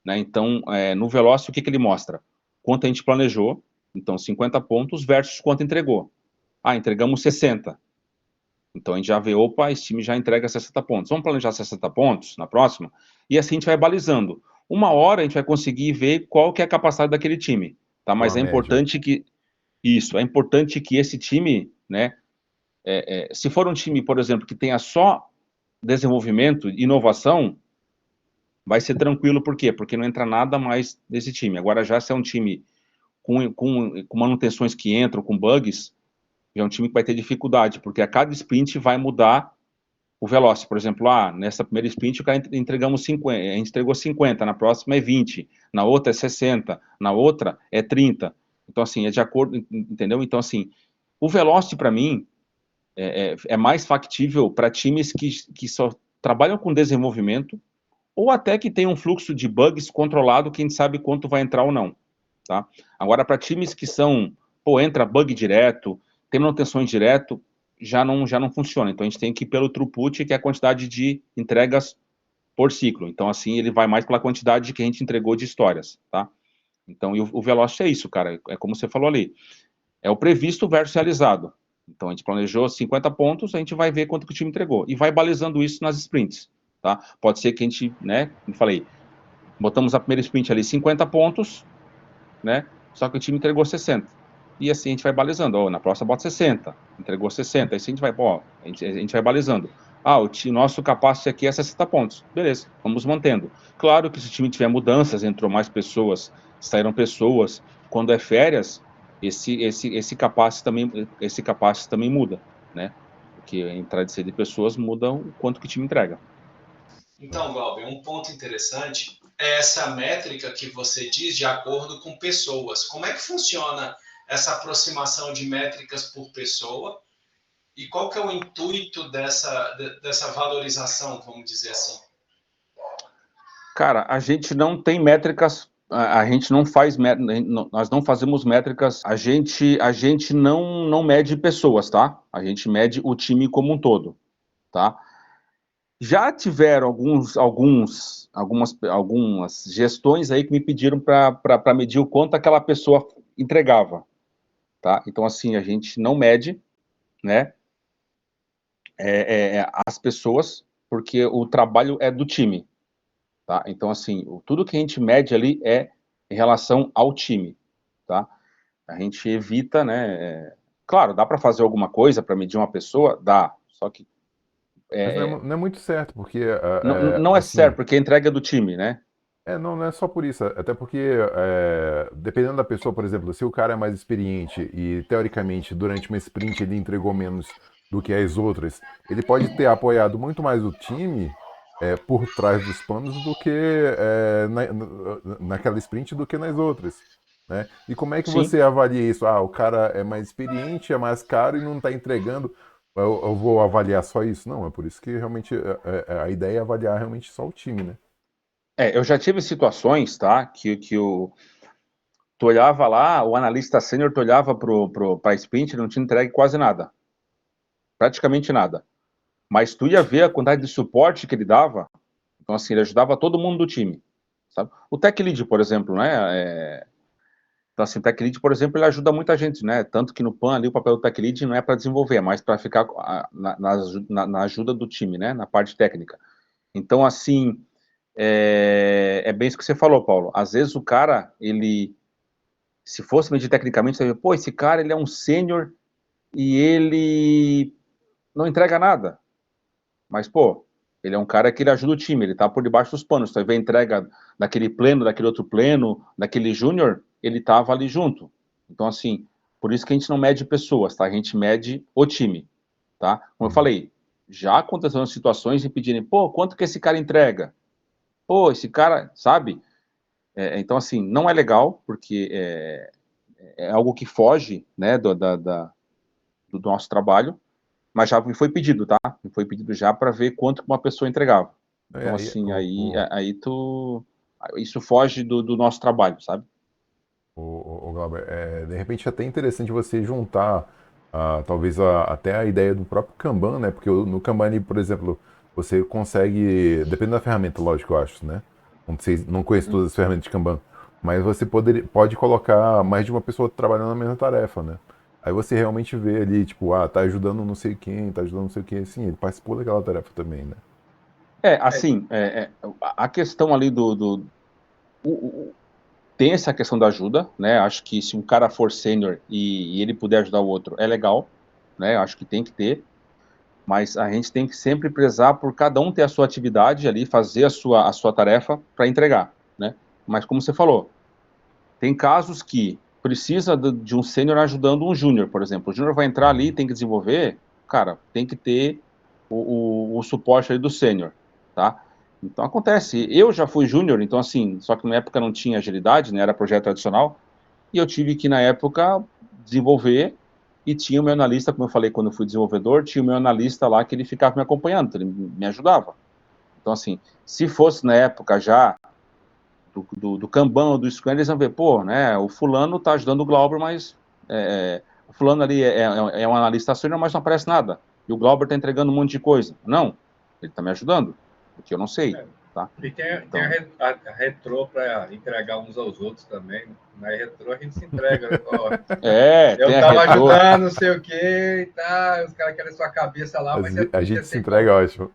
S4: Né? Então, no Velocity, o que ele mostra? Quanto a gente planejou, então 50 pontos versus quanto entregou. Entregamos 60. Então a gente já vê, esse time já entrega 60 pontos. Vamos planejar 60 pontos na próxima? E assim a gente vai balizando. Uma hora a gente vai conseguir ver qual que é a capacidade daquele time. Tá? Mas
S1: Uma
S4: é
S1: média.
S4: importante que esse time, né? Se for um time, por exemplo, que tenha só desenvolvimento e inovação, vai ser tranquilo, por quê? Porque não entra nada mais desse time. Agora, já se é um time com manutenções que entram, com bugs, é um time que vai ter dificuldade, porque a cada sprint vai mudar o velocity. Por exemplo, nessa primeira sprint a gente entregou 50, na próxima é 20, na outra é 60, na outra é 30. Então, assim, é de acordo, entendeu? Então, assim, o velocity, para mim, é mais factível para times que só trabalham com desenvolvimento, ou até que tem um fluxo de bugs controlado, que a gente sabe quanto vai entrar ou não. Tá? Agora, para times que entra bug direto, tem manutenções direto, já não funciona. Então, a gente tem que ir pelo throughput, que é a quantidade de entregas por ciclo. Então, assim, ele vai mais pela quantidade que a gente entregou de histórias, tá? Então, e o Velocity é isso, cara. É como você falou ali. É o previsto versus realizado. Então, a gente planejou 50 pontos, a gente vai ver quanto que o time entregou. E vai balizando isso nas sprints, tá? Pode ser que a gente, né, como falei, botamos a primeira sprint ali 50 pontos, né? Só que o time entregou 60. E assim a gente vai balizando. Na próxima bota 60, entregou 60. Aí assim a gente vai, a gente vai balizando. O nosso capacity aqui é 60 pontos. Beleza, vamos mantendo. Claro que se o time tiver mudanças, entrou mais pessoas, saíram pessoas, quando é férias, esse capacity também muda, né? Porque a entrada e saída de pessoas muda o quanto que o time entrega.
S3: Então, Glauber, um ponto interessante é essa métrica que você diz de acordo com pessoas. Como é que funciona essa aproximação de métricas por pessoa? E qual que é o intuito dessa valorização, vamos dizer assim?
S4: Cara, a gente não tem métricas, a gente não faz, nós não fazemos métricas, a gente não mede pessoas, tá? A gente mede o time como um todo, tá? Já tiveram algumas gestões aí que me pediram para medir o quanto aquela pessoa entregava, tá? Então, assim, a gente não mede, né, as pessoas, porque o trabalho é do time, tá? Então, assim, tudo que a gente mede ali é em relação ao time, tá? A gente evita, né, claro, dá para fazer alguma coisa para medir uma pessoa? Dá, só que
S1: Mas não é muito certo, porque,
S4: não é
S1: assim,
S4: certo, porque a entrega é do time, né?
S1: não é só por isso, até porque, dependendo da pessoa, por exemplo, se o cara é mais experiente e, teoricamente, durante uma sprint ele entregou menos do que as outras, ele pode ter apoiado muito mais o time por trás dos panos do que naquela sprint do que nas outras, né? E como é que
S4: Sim.
S1: você avalia isso? Ah, o cara é mais experiente, é mais caro e não está entregando. Eu vou avaliar só isso? Não, é por isso que realmente a ideia é avaliar realmente só o time, né?
S4: Eu já tive situações, tá, tu olhava lá, o analista sênior, tu olhava para a sprint, não tinha entregue quase nada, praticamente nada. Mas tu ia ver a quantidade de suporte que ele dava, então assim, ele ajudava todo mundo do time, sabe? O Tech Lead, por exemplo, né, então assim, o Tech Lead, por exemplo, ele ajuda muita gente, né, tanto que no PAN ali o papel do Tech Lead não é para desenvolver, é mais para ficar na ajuda do time, né, na parte técnica. Então assim, é bem isso que você falou, Paulo, às vezes o cara, se fosse medir tecnicamente, você vai ver, pô, esse cara, ele é um sênior e ele não entrega nada. Mas, pô, ele é um cara que ele ajuda o time, ele tá por debaixo dos panos. Você vê a entrega daquele pleno, daquele outro pleno, daquele júnior, ele tava ali junto. Então, assim, por isso que a gente não mede pessoas, tá? A gente mede o time, tá? Como eu
S1: Uhum.
S4: falei, já aconteceram situações de pedirem, pô, quanto que esse cara entrega? Pô, esse cara, sabe? Então, assim, não é legal, porque é algo que foge, né, do nosso trabalho, mas já me foi pedido, tá? Me foi pedido já para ver quanto uma pessoa entregava.
S1: É,
S4: Então, assim, isso foge do nosso trabalho, sabe?
S1: o Glauber, de repente é até interessante você juntar, talvez até a ideia do próprio Kanban, né? Porque no Kanban, ali, por exemplo, você consegue, depende da ferramenta, lógico, eu acho, né? Não conheço todas as ferramentas de Kanban, mas você pode colocar mais de uma pessoa trabalhando na mesma tarefa, né? Aí você realmente vê ali, tipo, tá ajudando não sei quem, tá ajudando não sei quem, assim, ele participou daquela tarefa também, né?
S4: Assim, a questão ali tem essa questão da ajuda, né? Acho que se um cara for sênior e ele puder ajudar o outro, é legal, né? Acho que tem que ter, mas a gente tem que sempre prezar por cada um ter a sua atividade ali, fazer a sua tarefa para entregar, né? Mas como você falou, tem casos que precisa de um sênior ajudando um júnior, por exemplo. O júnior vai entrar ali, tem que desenvolver, cara, tem que ter o suporte ali do sênior, tá? Então acontece. Eu já fui júnior, então assim, só que na época não tinha agilidade, né? Era projeto tradicional, e eu tive que na época desenvolver e tinha o meu analista, como eu falei quando eu fui desenvolvedor, tinha o meu analista lá que ele ficava me acompanhando, então ele me ajudava. Então assim, se fosse na época já do Kanban ou do Scrum, eles vão ver, pô, né, o fulano tá ajudando o Glauber, mas o fulano ali é um analista sênior, mas não aparece nada. E o Glauber tá entregando um monte de coisa. Não, ele tá me ajudando, porque eu não sei, tá?
S2: E tem
S4: Então,
S2: a retrô para entregar uns aos outros também. Na retrô a gente se entrega. Ó,
S4: tem
S2: eu
S4: a
S2: tava
S4: retrô.
S2: ajudando, não sei o que e tá. Os caras querem sua cabeça lá, mas você
S1: A gente se
S2: tem
S1: entrega, ótimo.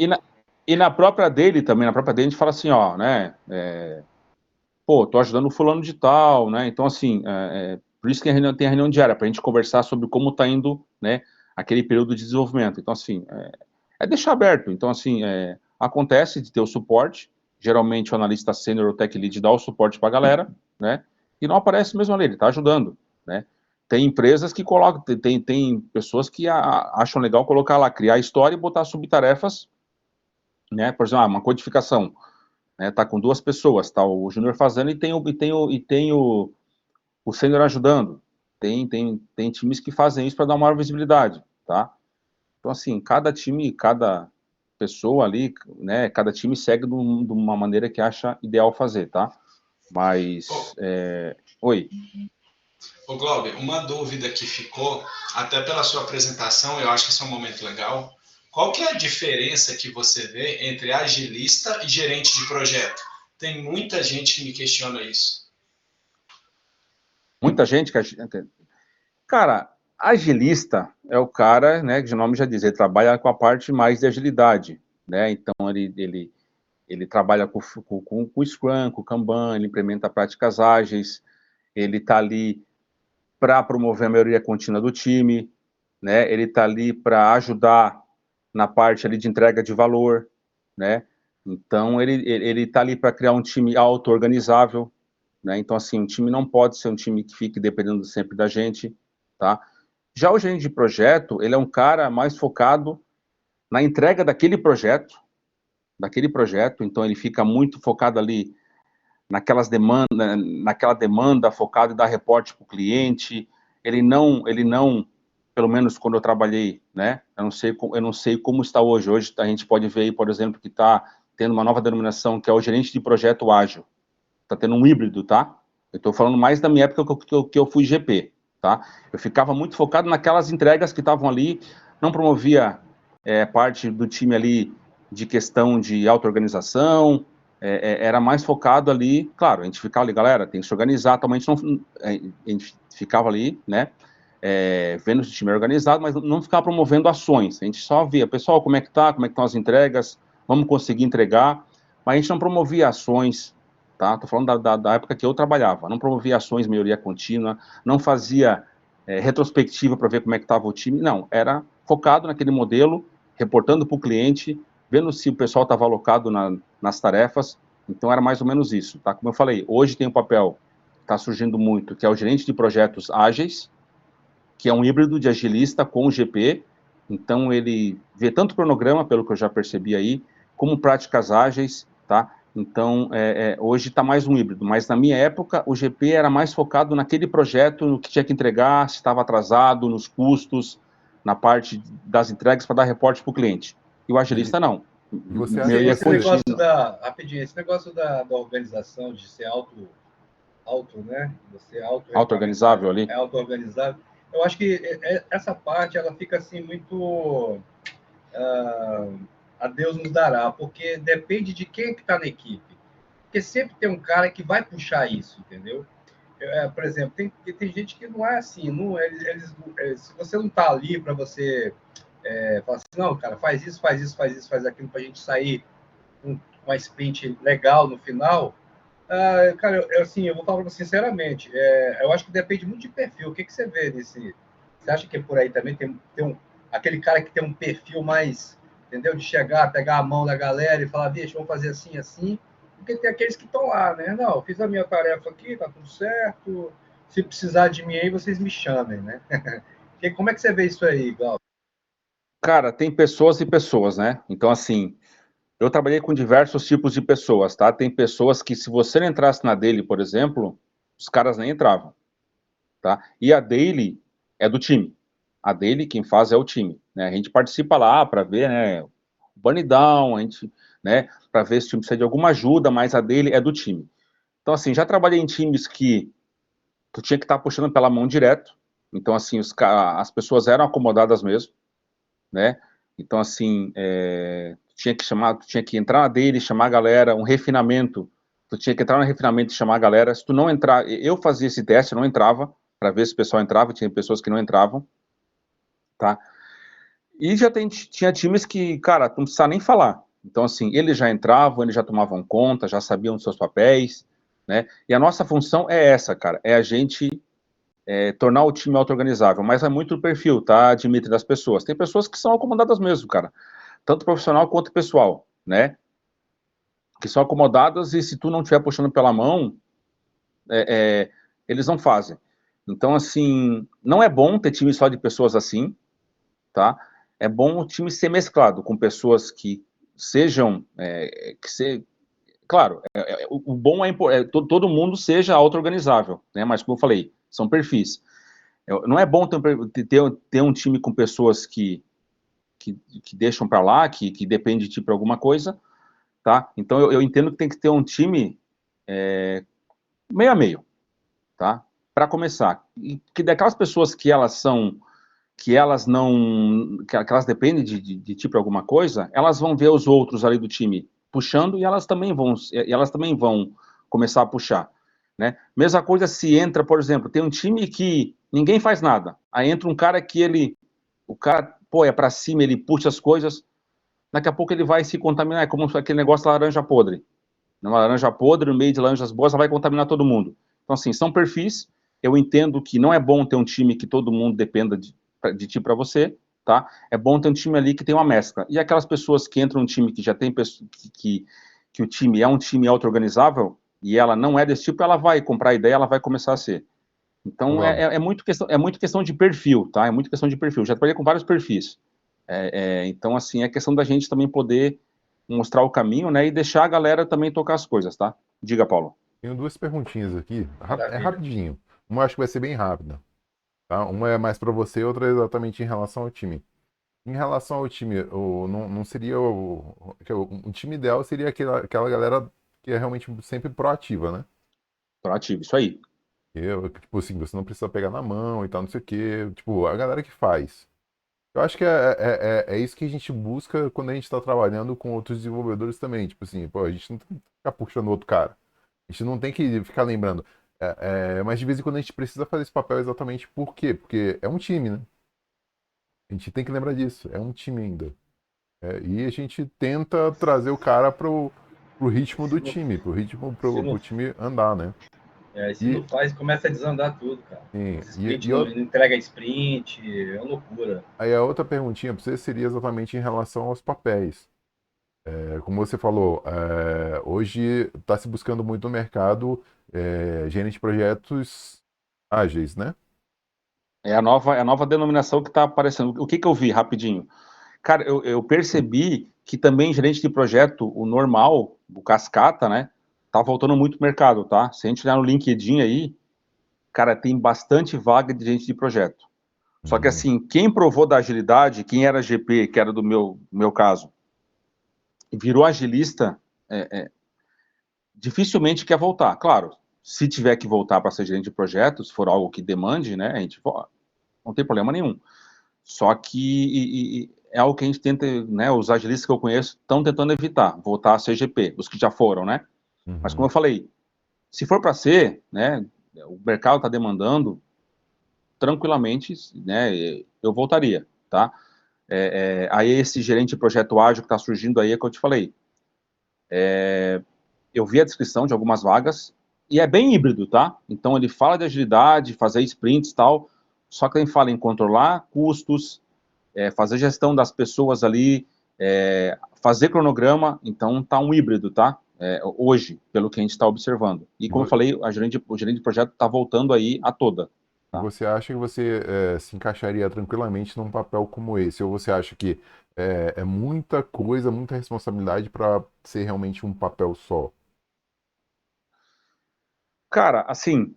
S4: Não, e na própria dele também, na própria dele a gente fala assim, ó, né, pô, tô ajudando o fulano de tal, né, então assim, por isso que tem a reunião diária, pra gente conversar sobre como tá indo, né, aquele período de desenvolvimento, então assim, deixar aberto, então assim, acontece de ter o suporte, geralmente o analista sênior ou tech lead dá o suporte pra galera, né, e não aparece mesmo ali, ele tá ajudando, né. Tem empresas que colocam, tem pessoas que acham legal colocar lá, criar história e botar subtarefas, né, por exemplo, uma codificação, né, tá com duas pessoas, tá o júnior fazendo e tem o sênior ajudando. Tem times que fazem isso para dar maior visibilidade, tá? Então, assim, cada time, cada pessoa ali, né, cada time segue de uma maneira que acha ideal fazer, tá? Mas, oi.
S3: Ô, Glauber, uma dúvida que ficou, até pela sua apresentação, eu acho que esse é um momento legal. Qual que é a diferença que você vê entre agilista e gerente de projeto? Tem muita gente que me questiona isso.
S4: Muita gente Cara, agilista é o cara, né, que o nome já diz, ele trabalha com a parte mais de agilidade, né? Então ele trabalha com o Scrum, com o Kanban, ele implementa práticas ágeis, ele está ali para promover a melhoria contínua do time, né? Ele está ali para ajudar na parte ali de entrega de valor, né? Então ele está ali para criar um time auto-organizável, né? Então assim, um time não pode ser um time que fique dependendo sempre da gente, tá? Já o gerente de projeto, ele é um cara mais focado na entrega daquele projeto, então ele fica muito focado ali naquela demanda focada em dar reporte para o cliente, ele não, pelo menos quando eu trabalhei, né, eu não sei como está hoje a gente pode ver aí, por exemplo, que está tendo uma nova denominação, que é o gerente de projeto ágil, está tendo um híbrido, tá? Eu estou falando mais da minha época que eu fui GP, tá? Eu ficava muito focado naquelas entregas que estavam ali, não promovia parte do time ali de questão de auto-organização, era mais focado ali, claro, a gente ficava ali, galera, tem que se organizar, a gente ficava ali, né, vendo se o time é organizado, mas não ficava promovendo ações, a gente só via, pessoal, como é que estão as entregas, vamos conseguir entregar, mas a gente não promovia ações, tá? Tô falando da época que eu trabalhava, não promovia ações, melhoria contínua, não fazia retrospectiva para ver como é que estava o time, não, era focado naquele modelo, reportando para o cliente, vendo se o pessoal estava alocado nas tarefas, então era mais ou menos isso, tá? Como eu falei, hoje tem um papel que está surgindo muito, que é o gerente de projetos ágeis, que é um híbrido de agilista com o GP, então ele vê tanto cronograma, pelo que eu já percebi aí, como práticas ágeis, tá? Então, hoje está mais um híbrido, mas na minha época, o GP era mais focado naquele projeto, no que tinha que entregar, se estava atrasado, nos custos, na parte das entregas para dar reporte para o cliente. E o agilista não.
S1: E você acha
S2: Esse
S1: que
S2: negócio rapidinho, esse negócio da organização, de ser né? Você
S4: auto-organizável ali.
S2: Auto-organizável. Eu acho que essa parte, ela fica assim muito a Deus nos dará, porque depende de quem que está na equipe. Porque sempre tem um cara que vai puxar isso, entendeu? Por exemplo, tem gente que não é assim, se você não está ali para você falar assim, não, cara, faz isso, faz aquilo, para a gente sair com uma sprint legal no final. Cara, eu vou falar sinceramente, eu acho que depende muito de perfil. O que você vê nesse... Você acha que por aí também tem aquele cara que tem um perfil mais, entendeu? De chegar, pegar a mão da galera e falar, bicho, vamos fazer assim, assim. Porque tem aqueles que estão lá, né? Não, eu fiz a minha tarefa aqui, tá tudo certo. Se precisar de mim aí, vocês me chamem, né? Como é que você vê isso aí, Glauco?
S4: Cara, tem pessoas e pessoas, né? Então, assim, eu trabalhei com diversos tipos de pessoas, tá? Tem pessoas que, se você não entrasse na dele, por exemplo, os caras nem entravam, tá? E a dele é do time. A dele, quem faz é o time, né? A gente participa lá para ver, né, o burn down, a gente, né, para ver se o time precisa de alguma ajuda, mas a dele é do time. Então, assim, já trabalhei em times que tu tinha que estar puxando pela mão direto, então, assim, as pessoas eram acomodadas mesmo, né? Então, assim, tu tinha que entrar na dele, chamar a galera, um refinamento, tu tinha que entrar no refinamento e chamar a galera. Se tu não entrar, eu fazia esse teste, eu não entrava, para ver se o pessoal entrava, tinha pessoas que não entravam, tá? E tinha times que, cara, tu não precisa nem falar. Então, assim, eles já entravam, eles já tomavam conta, já sabiam dos seus papéis, né? E a nossa função é essa, cara, é a gente tornar o time auto-organizável, mas é muito o perfil, tá, Dimitri, das pessoas. Tem pessoas que são acomodadas mesmo, cara, tanto profissional quanto pessoal, né, que são acomodadas e se tu não estiver puxando pela mão, eles não fazem. Então, assim, não é bom ter time só de pessoas assim, tá, é bom o time ser mesclado com pessoas que sejam, claro, o bom é todo mundo seja auto-organizável, né, mas como eu falei, são perfis. Não é bom ter um time com pessoas que deixam para lá, que depende de ti para alguma coisa, tá? Então eu entendo que tem que ter um time meio a meio, tá? Para começar. E que daquelas pessoas que elas dependem de ti para alguma coisa, elas vão ver os outros ali do time puxando e elas também vão começar a puxar, né? Mesma coisa se entra, por exemplo, tem um time que ninguém faz nada, aí entra um cara o cara, pô, é para cima, ele puxa as coisas, daqui a pouco ele vai se contaminar, é como aquele negócio da laranja podre. Uma laranja podre no meio de laranjas boas, ela vai contaminar todo mundo. Então, assim, são perfis, eu entendo que não é bom ter um time que todo mundo dependa de ti para você, tá? É bom ter um time ali que tem uma mescla. E aquelas pessoas que entram num time que já tem que o time é um time auto-organizável e ela não é desse tipo, ela vai comprar a ideia, ela vai começar a ser. Então, é muito questão de perfil, tá? É muito questão de perfil. Já trabalhei com vários perfis. Então, assim, é questão da gente também poder mostrar o caminho, né, e deixar a galera também tocar as coisas, tá? Diga, Paulo.
S1: Tenho duas perguntinhas aqui, é
S2: Maravilha.
S1: rapidinho. Uma acho que vai ser bem rápida, tá? Uma é mais para você, outra é exatamente em relação ao time. Em relação ao time, não seria o time ideal seria aquela galera que é realmente sempre proativa, né?
S4: Proativo, isso aí.
S1: Tipo assim, você não precisa pegar na mão e tal, não sei o quê. Tipo, a galera que faz. Eu acho que é isso que a gente busca quando a gente está trabalhando com outros desenvolvedores também. Tipo assim, pô, a gente não tem que ficar puxando outro cara. A gente não tem que ficar lembrando. Mas de vez em quando a gente precisa fazer esse papel exatamente por quê? Porque é um time, né? A gente tem que lembrar disso. É um time ainda. E a gente tenta trazer o cara pro ritmo do time, pro ritmo pro time andar, né?
S2: Se
S1: E,
S2: não faz, começa a desandar tudo, cara.
S1: sim,
S2: Esse sprint
S1: e
S2: não entrega sprint, é uma loucura.
S1: aí a outra perguntinha para você seria exatamente em relação aos papéis. Como você falou, hoje está se buscando muito no mercado gerente de projetos ágeis, né?
S4: É a nova denominação que está aparecendo. O que eu vi, rapidinho? Cara, eu percebi que também gerente de projeto, o normal, o cascata, né, tá voltando muito pro mercado, tá? Se a gente olhar no LinkedIn aí, cara, tem bastante vaga de gerente de projeto. Só que assim, quem provou da agilidade, quem era GP, que era do meu caso, virou agilista, dificilmente quer voltar. Claro, se tiver que voltar para ser gerente de projetos, se for algo que demande, né, a gente não tem problema nenhum. Só que é algo que a gente tenta, né, os agilistas que eu conheço estão tentando evitar, voltar a ser GP, os que já foram, né? Mas como eu falei, se for para ser, né, o mercado está demandando, tranquilamente, né, eu voltaria, tá? Aí esse gerente de projeto ágil que está surgindo aí é que eu te falei. Eu vi a descrição de algumas vagas e é bem híbrido, tá? Então ele fala de agilidade, fazer sprints e tal, só que ele fala em controlar custos, fazer gestão das pessoas ali, fazer cronograma, então tá um híbrido, tá? Hoje, pelo que a gente está observando. E como eu falei, o gerente de projeto está voltando aí a toda.
S1: E você acha que você se encaixaria tranquilamente num papel como esse? Ou você acha que é muita coisa, muita responsabilidade para ser realmente um papel só?
S4: Cara, assim,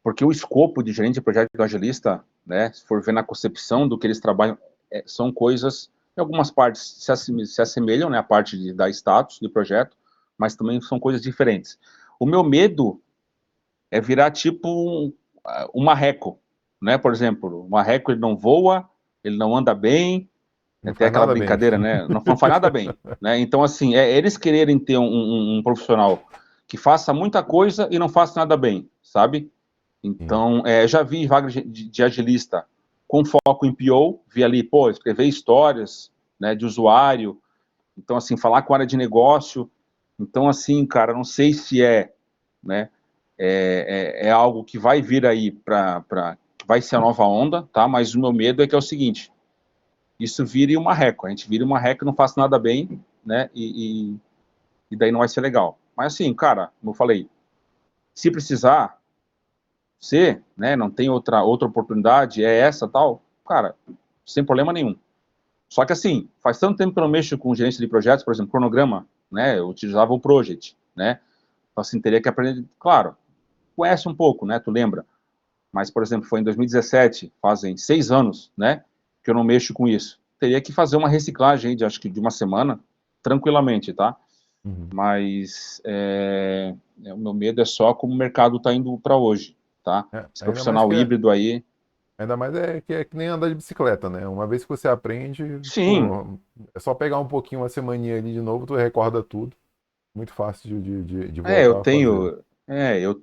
S4: porque o escopo de gerente de projeto do agilista, né, se for ver na concepção do que eles trabalham, são coisas, em algumas partes se assemelham, né, a parte da status de projeto, mas também são coisas diferentes. O meu medo é virar tipo um marreco, né, por exemplo, o marreco ele não voa, ele não anda bem,
S1: Não
S4: tem
S1: faz
S4: aquela
S1: nada bem.
S4: brincadeira, né, não faz nada bem, né, então assim, eles quererem ter um profissional que faça muita coisa e não faça nada bem, sabe? Então, já vi vaga de agilista com foco em PO, vi ali, pô, escrever histórias, né, de usuário, então, assim, falar com a área de negócio, então, assim, cara, não sei se né, é algo que vai vir aí que vai ser a nova onda, tá, mas o meu medo é que é o seguinte, isso vire uma reco, a gente vira uma reco e não faça nada bem, né, e daí não vai ser legal. Mas, assim, cara, como eu falei, se precisar, ser, né, não tem outra oportunidade, é essa tal, cara, sem problema nenhum. Só que assim, faz tanto tempo que eu não mexo com gerência de projetos, por exemplo, cronograma, né, eu utilizava o Project, né, então assim, teria que aprender, claro, conhece um pouco, né, tu lembra, mas, por exemplo, foi em 2017, fazem 6 anos, né, que eu não mexo com isso. Teria que fazer uma reciclagem de, acho que de uma semana, tranquilamente, tá? Mas o meu medo é só como o mercado está indo para hoje, tá? Esse
S1: Ainda mais
S4: profissional híbrido aí.
S1: ainda mais que é que nem andar de bicicleta, né? Uma vez que você aprende,
S4: Sim,
S1: tipo, é só pegar um pouquinho, uma semaninha ali de novo, tu recorda tudo. Muito fácil de voltar a fazer.
S4: eu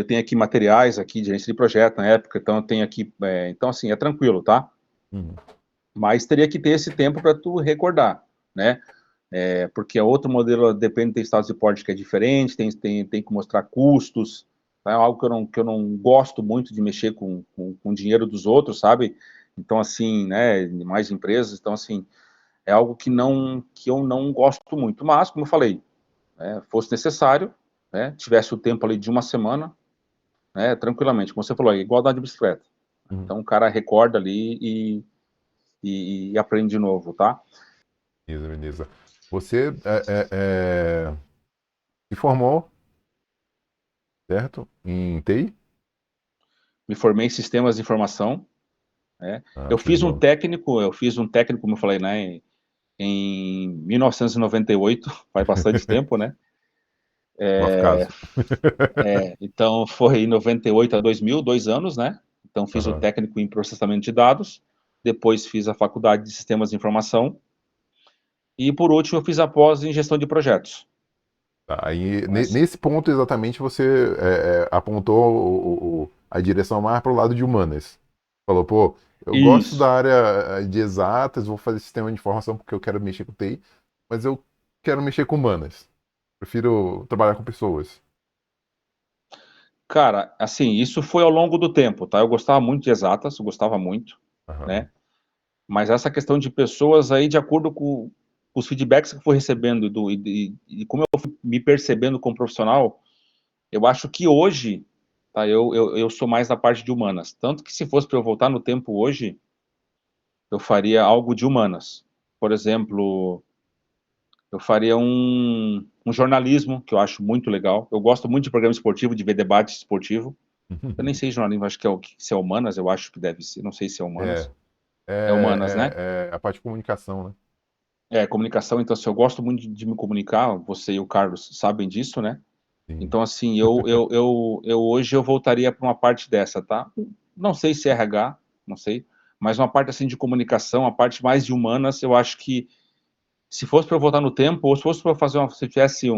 S4: tenho aqui materiais aqui de gerência de projeto na época, então eu tenho aqui, então assim, é tranquilo, tá?
S1: Uhum.
S4: Mas teria que ter esse tempo para tu recordar, né? Porque é outro modelo, depende do estado de porte que é diferente, tem que mostrar custos, é algo que eu não gosto muito de mexer com dinheiro dos outros, sabe? Então, assim, né, mais empresas, então, assim, é algo que eu não gosto muito, mas, como eu falei, fosse necessário, né, tivesse o tempo ali de uma semana, né, tranquilamente, como você falou, é igual andar de bicicleta, Então o cara recorda ali e aprende de novo, tá?
S1: Beleza. Você se formou, certo? Em TI?
S4: Me formei em sistemas de informação, né?
S1: Ah,
S4: Eu
S1: show de
S4: fiz um
S1: bola.
S4: técnico, como eu falei, né, em 1998, faz bastante tempo, né?
S1: Nosso caso.
S4: Então foi em 98 a 2000, 2 anos, né? Então fiz o
S1: Aham.
S4: técnico em processamento de dados, depois fiz a faculdade de sistemas de informação e por último eu fiz a pós em gestão de projetos.
S1: Tá, aí,
S4: Mas,
S1: nesse ponto exatamente você apontou a direção mais para o lado de humanas. Falou, pô, eu gosto da
S4: isso.
S1: área de exatas, vou fazer sistema de informação porque eu quero mexer com TI, mas eu quero mexer com humanas. Prefiro trabalhar com pessoas.
S4: Cara, assim, isso foi ao longo do tempo, tá? Eu gostava muito de exatas, eu gostava muito,
S1: Aham.
S4: né? Mas essa questão de pessoas aí, de acordo com os feedbacks que eu fui recebendo e como eu fui me percebendo como profissional, eu acho que hoje, tá, eu sou mais da parte de humanas. Tanto que se fosse para eu voltar no tempo hoje, eu faria algo de humanas. Por exemplo, eu faria um jornalismo, que eu acho muito legal. Eu gosto muito de programa esportivo, de ver debate esportivo. Eu nem sei jornalismo, acho que se é humanas, eu acho que deve ser, não sei se é
S1: É,
S4: humanas. É humanas, né?
S1: a parte de comunicação, né?
S4: É, comunicação, então, se eu gosto muito de me comunicar, você e o Carlos sabem disso, né?
S1: Sim.
S4: Então, assim, eu hoje eu voltaria para uma parte dessa, tá? Não sei se é RH, não sei, mas uma parte, assim, de comunicação, a parte mais de humanas, eu acho que se fosse para eu voltar no tempo, ou se fosse para eu fazer se eu tivesse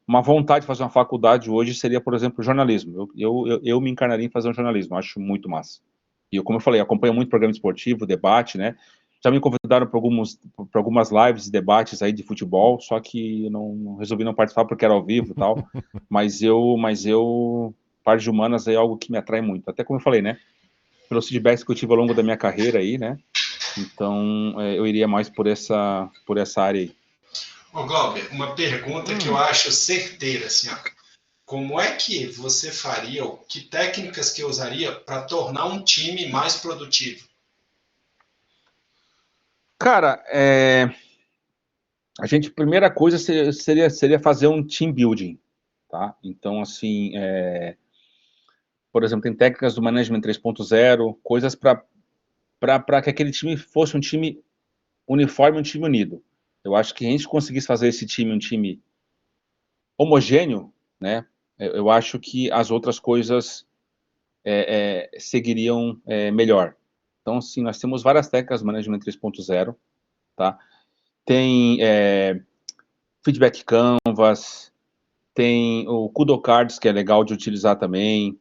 S4: uma vontade de fazer uma faculdade hoje, seria, por exemplo, jornalismo. Eu me encarnaria em fazer um jornalismo, eu acho muito massa. E eu, como eu falei, acompanho muito programa esportivo, debate, né? Já me convidaram para algumas lives e debates aí de futebol, só que eu não resolvi não participar porque era ao vivo e tal. Mas parte de humanas é algo que me atrai muito. Até como eu falei, né? Pelos feedbacks que eu tive ao longo da minha carreira aí, né? Então, eu iria mais por essa área aí.
S3: Ô, Glauber, uma pergunta que eu acho certeira, assim, ó. Como é que você faria, ou que técnicas que usaria para tornar um time mais produtivo?
S4: Cara, primeira coisa seria fazer um team building, tá? Então, assim, por exemplo, tem técnicas do Management 3.0, coisas para que aquele time fosse um time uniforme, um time unido. Eu acho que a gente conseguisse fazer esse time um time homogêneo, né? Eu acho que as outras coisas seguiriam melhor. Então, assim, nós temos várias técnicas do Management 3.0, tá? Tem Feedback Canvas, tem o Kudo Cards, que é legal de utilizar também,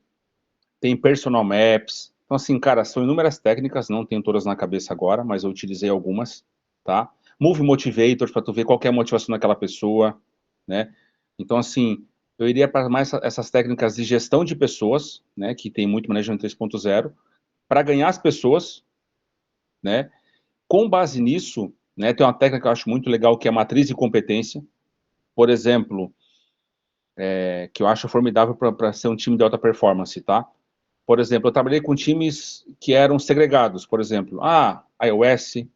S4: tem Personal Maps. Então, assim, cara, são inúmeras técnicas, não tenho todas na cabeça agora, mas eu utilizei algumas, tá? Move Motivators, para tu ver qual é a motivação daquela pessoa, né? Então, assim, eu iria para mais essas técnicas de gestão de pessoas, né, que tem muito Management 3.0, para ganhar as pessoas, né? Com base nisso, né, tem uma técnica que eu acho muito legal, que é a matriz de competência. Por exemplo, que eu acho formidável para ser um time de alta performance, tá? Por exemplo, eu trabalhei com times que eram segregados, por exemplo, iOS,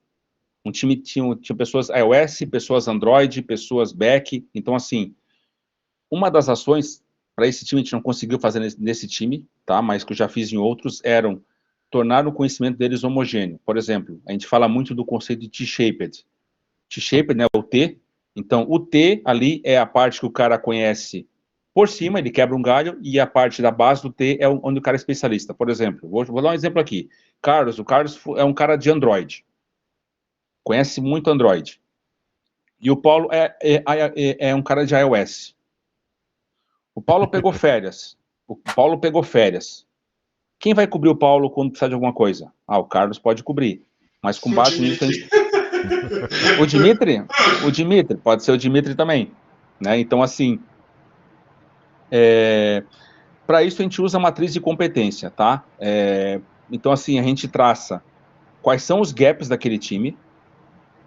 S4: um time tinha pessoas iOS, pessoas Android, pessoas back. Então, assim, uma das ações para esse time, a gente não conseguiu fazer nesse time, tá? Mas que eu já fiz em outros, eram tornar o conhecimento deles homogêneo. Por exemplo, a gente fala muito do conceito de T-shaped. T-shaped, né, o T. Então, o T ali é a parte que o cara conhece por cima, ele quebra um galho, e a parte da base do T é onde o cara é especialista. Por exemplo, vou dar um exemplo aqui. O Carlos é um cara de Android, conhece muito Android. E o Paulo é um cara de iOS. O Paulo pegou férias. Quem vai cobrir o Paulo quando precisar de alguma coisa? O Carlos pode cobrir. Mas com
S3: O
S4: base nisso,
S3: Dimitri.
S4: o Dimitri? O Dimitri, pode ser o Dimitri também. Né? Então, assim, para isso a gente usa a matriz de competência, tá? Então, assim, a gente traça quais são os gaps daquele time,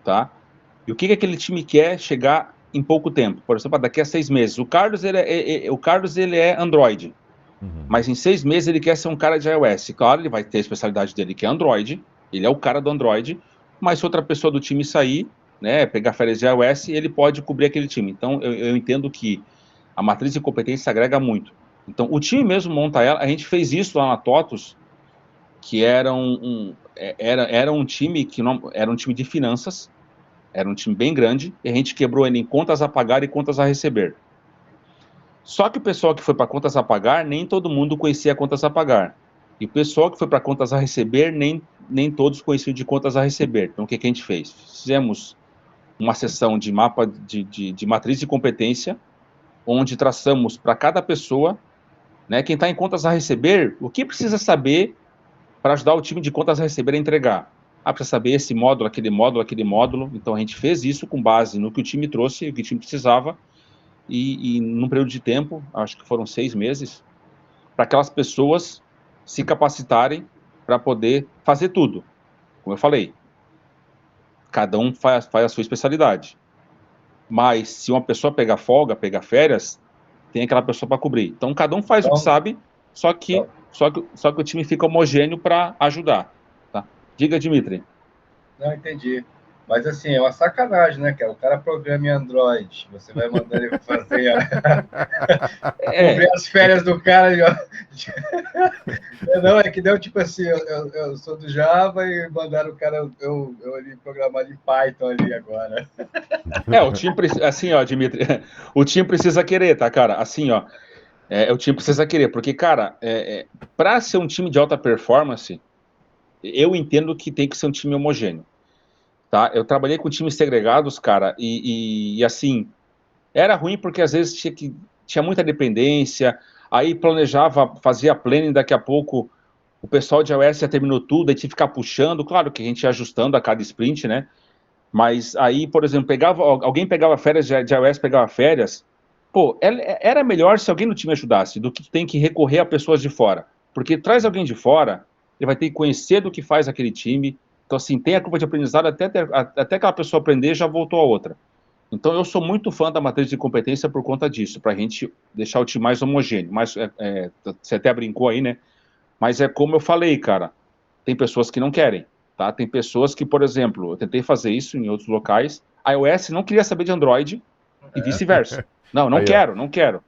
S4: tá? E o que aquele time quer chegar em pouco tempo. Por exemplo, daqui a 6 meses. O Carlos, ele é Android. Mas em 6 meses ele quer ser um cara de iOS. Claro, ele vai ter a especialidade dele, que é Android, ele é o cara do Android, mas se outra pessoa do time sair, né, pegar férias de iOS, ele pode cobrir aquele time. Então, eu entendo que a matriz de competência agrega muito. Então, o time mesmo monta ela. A gente fez isso lá na TOTUS, que era um time que não, era um time de finanças, era um time bem grande, e a gente quebrou ele em contas a pagar e contas a receber. Só que o pessoal que foi para contas a pagar, nem todo mundo conhecia contas a pagar. E o pessoal que foi para contas a receber, nem todos conheciam de contas a receber. Então, o que a gente fez? Fizemos uma sessão de mapa de matriz de competência, onde traçamos para cada pessoa, né, quem está em contas a receber, o que precisa saber para ajudar o time de contas a receber a entregar. Precisa saber esse módulo, aquele módulo, aquele módulo. Então, a gente fez isso com base no que o time trouxe, o que o time precisava, e num período de tempo, acho que foram 6 meses, para aquelas pessoas se capacitarem para poder fazer tudo. Como eu falei, cada um faz a sua especialidade. Mas se uma pessoa pegar folga, pegar férias, tem aquela pessoa para cobrir. Então cada um faz o que sabe, só que o time fica homogêneo para ajudar. Tá? Diga, Dimitri.
S2: Não, entendi. Mas assim, é uma sacanagem, né, cara? O cara programa em Android, você vai mandar ele fazer cobrir as férias do cara. Não, é que deu tipo assim, eu sou do Java e mandaram o cara eu ali programar em Python ali agora.
S4: O time precisa, assim, ó, Dimitri, o time precisa querer, tá, cara? Assim, ó, o time precisa querer, porque, cara, para ser um time de alta performance, eu entendo que tem que ser um time homogêneo. Tá? Eu trabalhei com times segregados, cara, e assim, era ruim porque às vezes tinha muita dependência, aí planejava, fazia planning, daqui a pouco o pessoal de iOS já terminou tudo, aí tinha que ficar puxando, claro que a gente ia ajustando a cada sprint, né? Mas aí, por exemplo, alguém pegava férias de iOS, pegava férias, pô, era melhor se alguém no time ajudasse, do que tem que recorrer a pessoas de fora. Porque traz alguém de fora, ele vai ter que conhecer do que faz aquele time. Então, assim, tem a curva de aprendizado, até aquela pessoa aprender, já voltou a outra. Então, eu sou muito fã da matriz de competência por conta disso, para a gente deixar o time mais homogêneo. Mas, você até brincou aí, né? Mas é como eu falei, cara, tem pessoas que não querem, tá? Tem pessoas que, por exemplo, eu tentei fazer isso em outros locais, a iOS não queria saber de Android e vice-versa. Não
S1: Aí,
S4: quero. Não quero.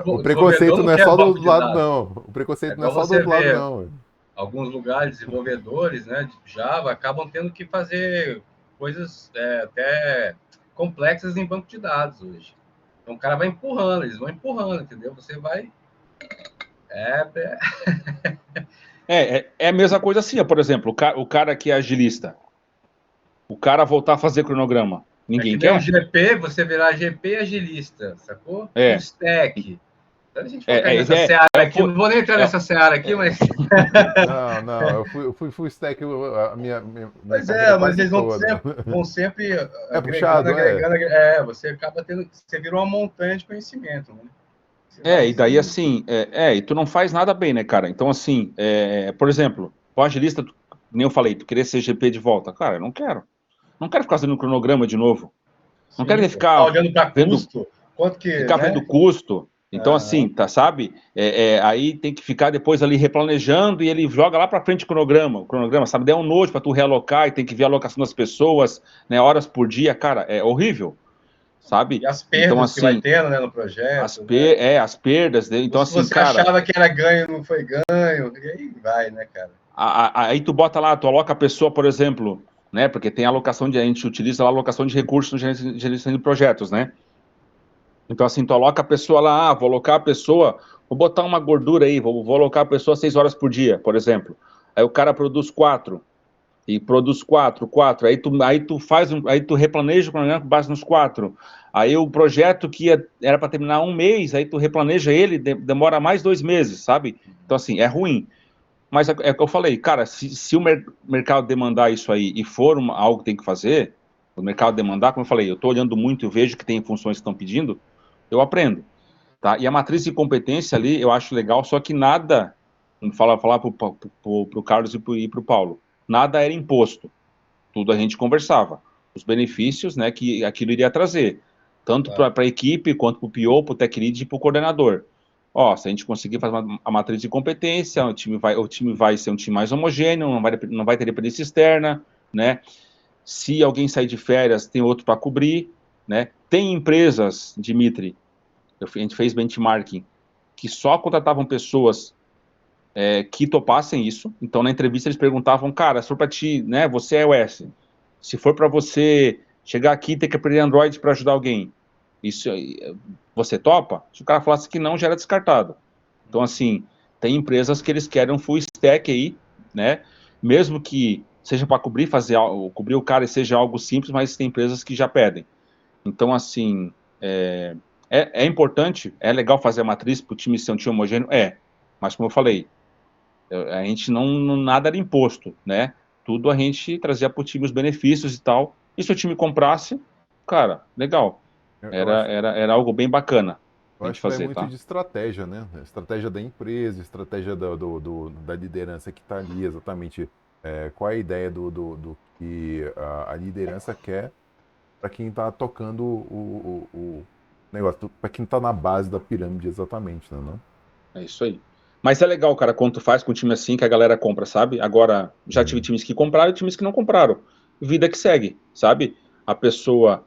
S1: O preconceito não é só do outro lado, não. O preconceito não é só do outro lado, não.
S2: Alguns lugares, desenvolvedores, né, de Java, acabam tendo que fazer coisas até complexas em banco de dados hoje. Então o cara vai empurrando, eles vão empurrando, entendeu? Você vai...
S4: É a mesma coisa assim, ó, por exemplo, o cara que é agilista, o cara voltar a fazer cronograma, ninguém quer.
S2: O GP, você virar GP agilista, sacou?
S4: É.
S2: Um stack. Então a gente vai cair nessa seara aqui, não vou nem entrar nessa seara aqui, mas...
S1: Não, eu fui full stack a minha
S2: Pois mas eles vão sempre
S1: puxado,
S2: agregando, você acaba tendo, você vira uma montanha de conhecimento, né?
S4: E daí assim, e tu não faz nada bem, né, cara? Então assim, por exemplo, o agilista, nem eu falei, tu queria ser GP de volta. Cara, eu não quero. Não quero ficar fazendo cronograma de novo. Não quero ficar
S2: olhando para custo, quanto que,
S4: ficar vendo custo. Então, assim, tá, sabe? Aí tem que ficar depois ali replanejando e ele joga lá para frente o cronograma, sabe? Der um note para tu realocar e tem que ver a alocação das pessoas, né? Horas por dia, cara, é horrível, sabe?
S2: E as perdas então, assim, que vai tendo, né, no projeto.
S4: As perdas, né? Então, assim,
S2: você achava que era ganho, não foi ganho, e aí vai, né, cara?
S4: Aí tu bota lá, tu aloca a pessoa, por exemplo, né? Porque tem a alocação a gente utiliza lá a alocação de recursos no gerenciamento de projetos, né? Então, assim, tu aloca a pessoa lá, vou alocar a pessoa, vou botar uma gordura aí, vou alocar a pessoa 6 horas por dia, por exemplo. Aí o cara produz 4, e produz 4, aí tu replaneja o cronograma com base nos 4. Aí o projeto que era para terminar 1 mês, aí tu replaneja ele, demora mais 2 meses, sabe? Então, assim, é ruim. Mas é o que eu falei, cara, se o mercado demandar isso aí e for algo que tem que fazer, o mercado demandar, como eu falei, eu estou olhando muito, eu vejo que tem funções que estão pedindo, eu aprendo, tá? E a matriz de competência ali, eu acho legal, só que nada, falar pro Carlos e pro Paulo, nada era imposto, tudo a gente conversava, os benefícios, né, que aquilo iria trazer, tanto para a equipe, quanto para o PO, para o Tech Lead e para o coordenador. ó, se a gente conseguir fazer a matriz de competência, o time vai ser um time mais homogêneo, não vai ter dependência externa, né? Se alguém sair de férias, tem outro para cobrir, né? Tem empresas, Dimitri, a gente fez benchmarking, que só contratavam pessoas que topassem isso. Então, na entrevista, eles perguntavam, cara, se for para ti, né, você é iOS, se for para você chegar aqui e ter que aprender Android para ajudar alguém, isso você topa? Se o cara falasse que não, já era descartado. Então, assim, tem empresas que eles querem um full stack aí, né? Mesmo que seja para cobrir o cara e seja algo simples, mas tem empresas que já pedem. Então, assim, é importante, é legal fazer a matriz para o time ser um time homogêneo? Mas como eu falei, a gente nada era imposto, né? Tudo a gente trazia para o time os benefícios e tal. E se o time comprasse, cara, legal. Era algo bem bacana
S1: Eu
S4: a
S1: acho
S4: gente
S1: que vai
S4: fazer,
S1: muito
S4: tá?
S1: de estratégia, né? Estratégia da empresa, estratégia da liderança que está ali, exatamente. Qual é a ideia do que a liderança quer para quem está tocando o negócio, para quem está na base da pirâmide, exatamente, né? Não?
S4: É isso aí. Mas é legal, cara, quando tu faz com um time assim que a galera compra, sabe? Agora, já tive times que compraram e times que não compraram. Vida que segue, sabe? A pessoa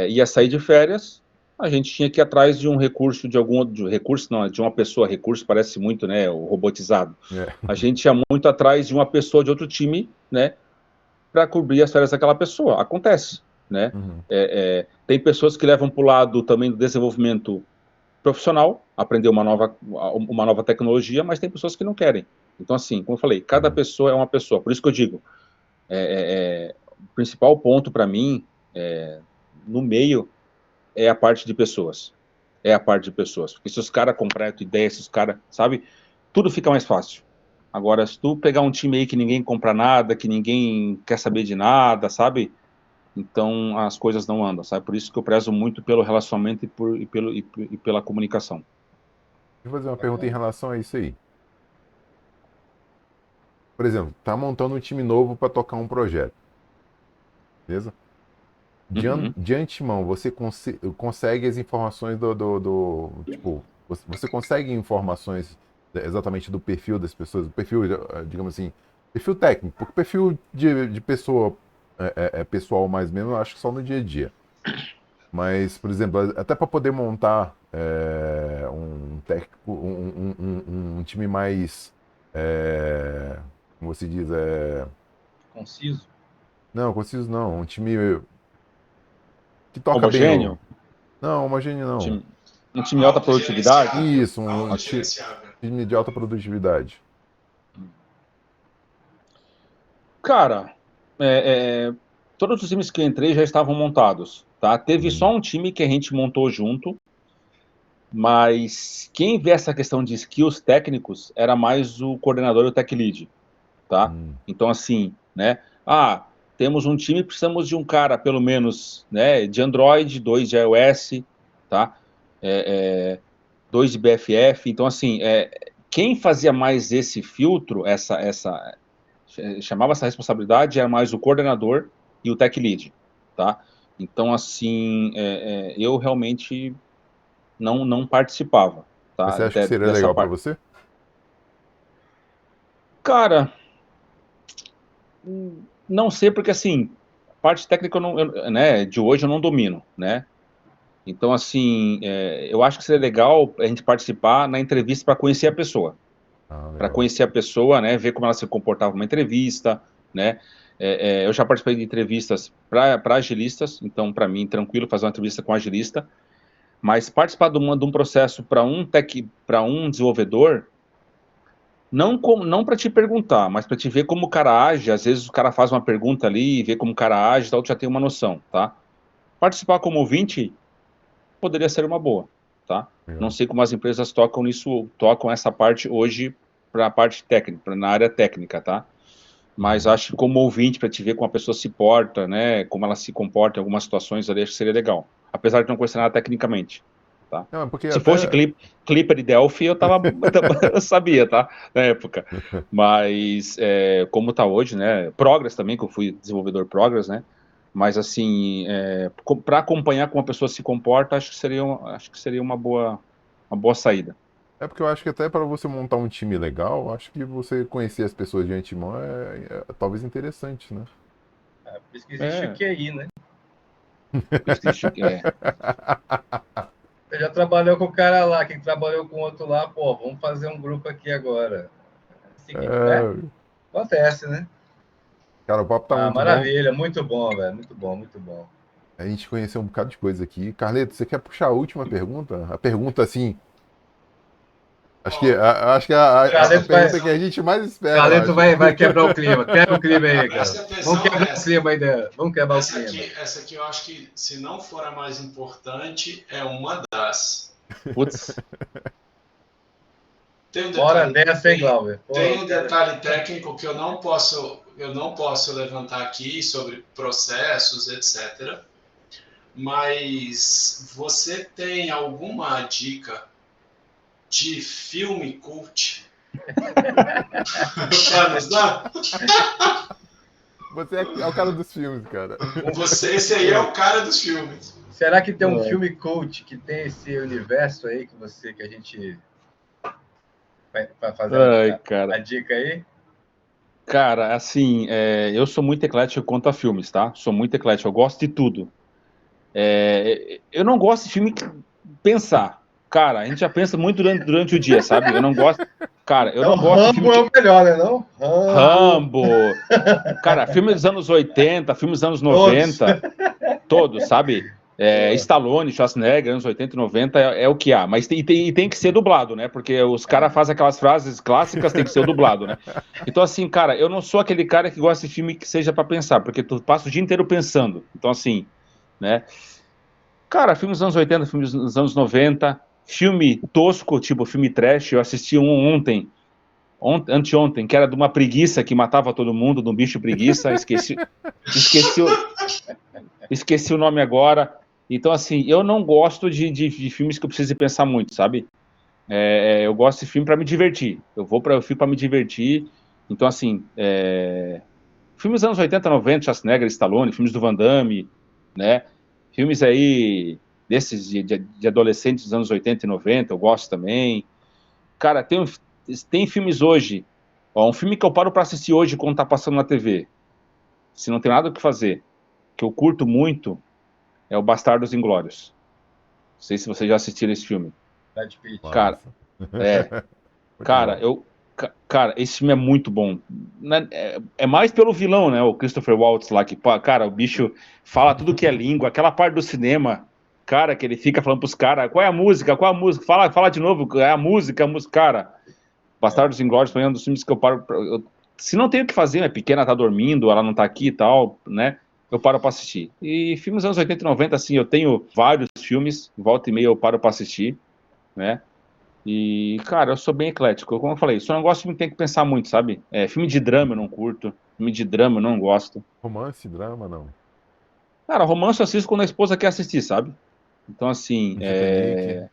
S4: ia sair de férias, a gente tinha que ir atrás de um recurso, de uma pessoa, recurso parece muito, né, o robotizado.
S1: É.
S4: A gente ia muito atrás de uma pessoa de outro time, né, para cobrir as férias daquela pessoa. Acontece, né?
S1: Uhum.
S4: Tem pessoas que levam para o lado também do desenvolvimento profissional, aprender uma nova tecnologia, mas tem pessoas que não querem. Então, assim, como eu falei, cada pessoa é uma pessoa. Por isso que eu digo, o principal ponto para mim, no meio, é a parte de pessoas. É a parte de pessoas. Porque se os caras comprarem a tua ideia, se os caras, sabe, tudo fica mais fácil. Agora, se tu pegar um time aí que ninguém compra nada, que ninguém quer saber de nada, sabe? Então as coisas não andam, sabe? Por isso que eu prezo muito pelo relacionamento e pela comunicação.
S1: Deixa eu fazer uma pergunta em relação a isso aí. Por exemplo, tá montando um time novo para tocar um projeto, beleza? De antemão, você consegue as informações tipo, você consegue informações exatamente do perfil das pessoas, do perfil, digamos assim, perfil técnico, porque perfil de pessoa pessoal mais ou menos, eu acho que só no dia a dia. Mas, por exemplo, até para poder montar um técnico, um time mais, como se diz,
S2: Conciso.
S1: não, conciso não, um time que toca bem
S4: Homogêneo?
S1: Não, homogêneo não.
S4: Um time de alta produtividade?
S1: Isso, um
S3: Autogerenciável.
S1: time de alta produtividade.
S4: Cara, todos os times que eu entrei já estavam montados, tá? Teve só um time que a gente montou junto, mas quem vê essa questão de skills técnicos era mais o coordenador e o tech lead, tá? Então, assim, né? Temos um time, precisamos de um cara, pelo menos, né, de Android, 2 de iOS, tá? 2 de BFF. Então, assim, quem fazia mais esse filtro, chamava essa responsabilidade, era mais o coordenador e o tech lead, tá? Então, assim, eu realmente não participava,
S1: Mas
S4: tá?
S1: você acha que seria
S4: Dessa
S1: legal para
S4: parte.
S1: você?
S4: Cara, não sei, porque assim, parte técnica né, de hoje eu não domino, né? Então, assim, eu acho que seria legal a gente participar na entrevista para conhecer a pessoa. Para
S1: Legal.
S4: conhecer a pessoa, né? Ver como ela se comportava numa entrevista, né? Eu já participei de entrevistas para agilistas, então, para mim, tranquilo fazer uma entrevista com um agilista. Mas participar de um processo para um desenvolvedor, não para te perguntar, mas para te ver como o cara age. Às vezes o cara faz uma pergunta ali, vê como o cara age, tal, tu já tem uma noção, tá? Participar como ouvinte poderia ser uma boa, tá?
S1: Legal.
S4: Não sei como as empresas tocam essa parte hoje para a parte técnica, na área técnica, tá? Mas acho que como ouvinte, para te ver como a pessoa se porta, né? Como ela se comporta em algumas situações ali, acho que seria legal. Apesar de não conhecer nada tecnicamente, tá?
S1: Não, porque
S4: Se fosse Clipper e Delphi, eu sabia, tá? Na época. Mas, como tá hoje, né? Progress também, que eu fui desenvolvedor Progress, né? Mas, assim, para acompanhar como a pessoa se comporta, acho que seria uma boa saída.
S1: É porque eu acho que até para você montar um time legal, eu acho que você conhecer as pessoas de antemão é talvez interessante, né?
S2: Por isso que existe o
S4: É,
S2: QI, né?
S4: por isso
S2: Você já trabalhou com o cara lá, quem trabalhou com o outro lá, pô, vamos fazer um grupo aqui agora. Assim que, né?
S1: É,
S2: Acontece, né?
S1: cara, o papo tá
S2: Ah,
S1: muito bom.
S2: maravilha, muito bom, velho, muito bom, muito bom.
S1: A gente conheceu um bocado de coisa aqui. Carleto, você quer puxar a última pergunta? A pergunta, assim,
S3: Ó,
S1: acho que é a
S2: Carleto vai,
S1: pergunta que a gente mais espera, eu
S2: Carleto
S1: acho.
S2: vai quebrar o clima. Quebra o clima aí, cara.
S3: presta
S2: Vamos
S3: atenção
S2: quebrar o
S3: nessa.
S2: clima aí, vamos quebrar o clima.
S3: Essa aqui eu acho que, se não for a mais importante, é uma das.
S4: putz,
S3: Tem um
S2: Hora
S3: detalhe,
S2: dessa, hein, Glauber?
S3: tem
S2: Pô,
S3: um
S2: cara.
S3: detalhe técnico que eu não posso levantar aqui sobre processos, etc. Mas você tem alguma dica de filme cult para nos dar?
S1: Você é o cara dos filmes, cara.
S3: Esse aí é o cara dos filmes.
S2: Será que tem um filme cult que tem esse universo aí que a gente vai fazer
S4: ai,
S2: a
S4: cara.
S2: dica aí?
S4: Cara, assim, eu sou muito eclético quanto a filmes, tá? Sou muito eclético, eu gosto de tudo. Eu não gosto de filme que pensar. Cara, a gente já pensa muito durante o dia, sabe? Eu não gosto. Cara, eu
S2: Então,
S4: não gosto de filme
S2: Rambo é
S4: que.
S2: o melhor, né? Não? Rambo,
S4: Rambo. Cara, filme dos anos 80, filmes dos anos
S2: todos.
S4: 90, todos, sabe?
S2: Boa.
S4: Stallone, Schwarzenegger, anos 80 e 90 é o que há. Mas tem que ser dublado, né? Porque os caras fazem aquelas frases clássicas, tem que ser dublado, né? Então, assim, cara, eu não sou aquele cara que gosta de filme que seja pra pensar, porque tu passa o dia inteiro pensando. Então, assim, né? Cara, filmes dos anos 80, filmes dos anos 90, filme tosco, tipo filme trash. Eu assisti um ontem, anteontem, que era de uma preguiça que matava todo mundo, de um bicho preguiça. Esqueci, esqueci o nome agora. Então, assim, eu não gosto de filmes que eu preciso pensar muito, sabe? Eu gosto de filme para me divertir. Eu vou para o filme para me divertir. Então, assim, filmes dos anos 80, 90, Schwarzenegger, Stallone, filmes do Van Damme, né? Filmes aí desses de adolescentes dos anos 80 e 90, eu gosto também. Cara, tem filmes hoje. Ó, um filme que eu paro para assistir hoje quando tá passando na TV. Se não tem nada o que fazer, que eu curto muito, é o Bastardos Inglórios. Não sei se vocês já assistiram esse filme.
S2: Brad Pitt.
S4: Cara,
S1: Massa.
S4: é.
S1: Muito
S4: Cara,
S1: bom.
S4: cara, esse filme é muito bom. É mais pelo vilão, né? O Christopher Waltz lá, que, pá, cara, o bicho fala tudo que é língua. Aquela parte do cinema, cara, que ele fica falando pros caras, qual é a música? Qual é a música? Fala de novo, é a música, cara. Bastardos Inglórios foi um dos filmes que eu paro. Se não tem o que fazer, a pequena tá dormindo, ela não tá aqui e tal, né? Eu paro pra assistir. E filmes dos anos 80 e 90, assim, eu tenho vários filmes, volta e meia eu paro pra assistir, né? E, cara, eu sou bem eclético. Como eu falei, só não gosto de filme que tem que pensar muito, sabe? Filme de drama eu não curto. Filme de drama eu não gosto.
S1: Romance, drama, não.
S4: Cara, romance eu assisto quando a esposa quer assistir, sabe? Então, assim,
S1: Titanic.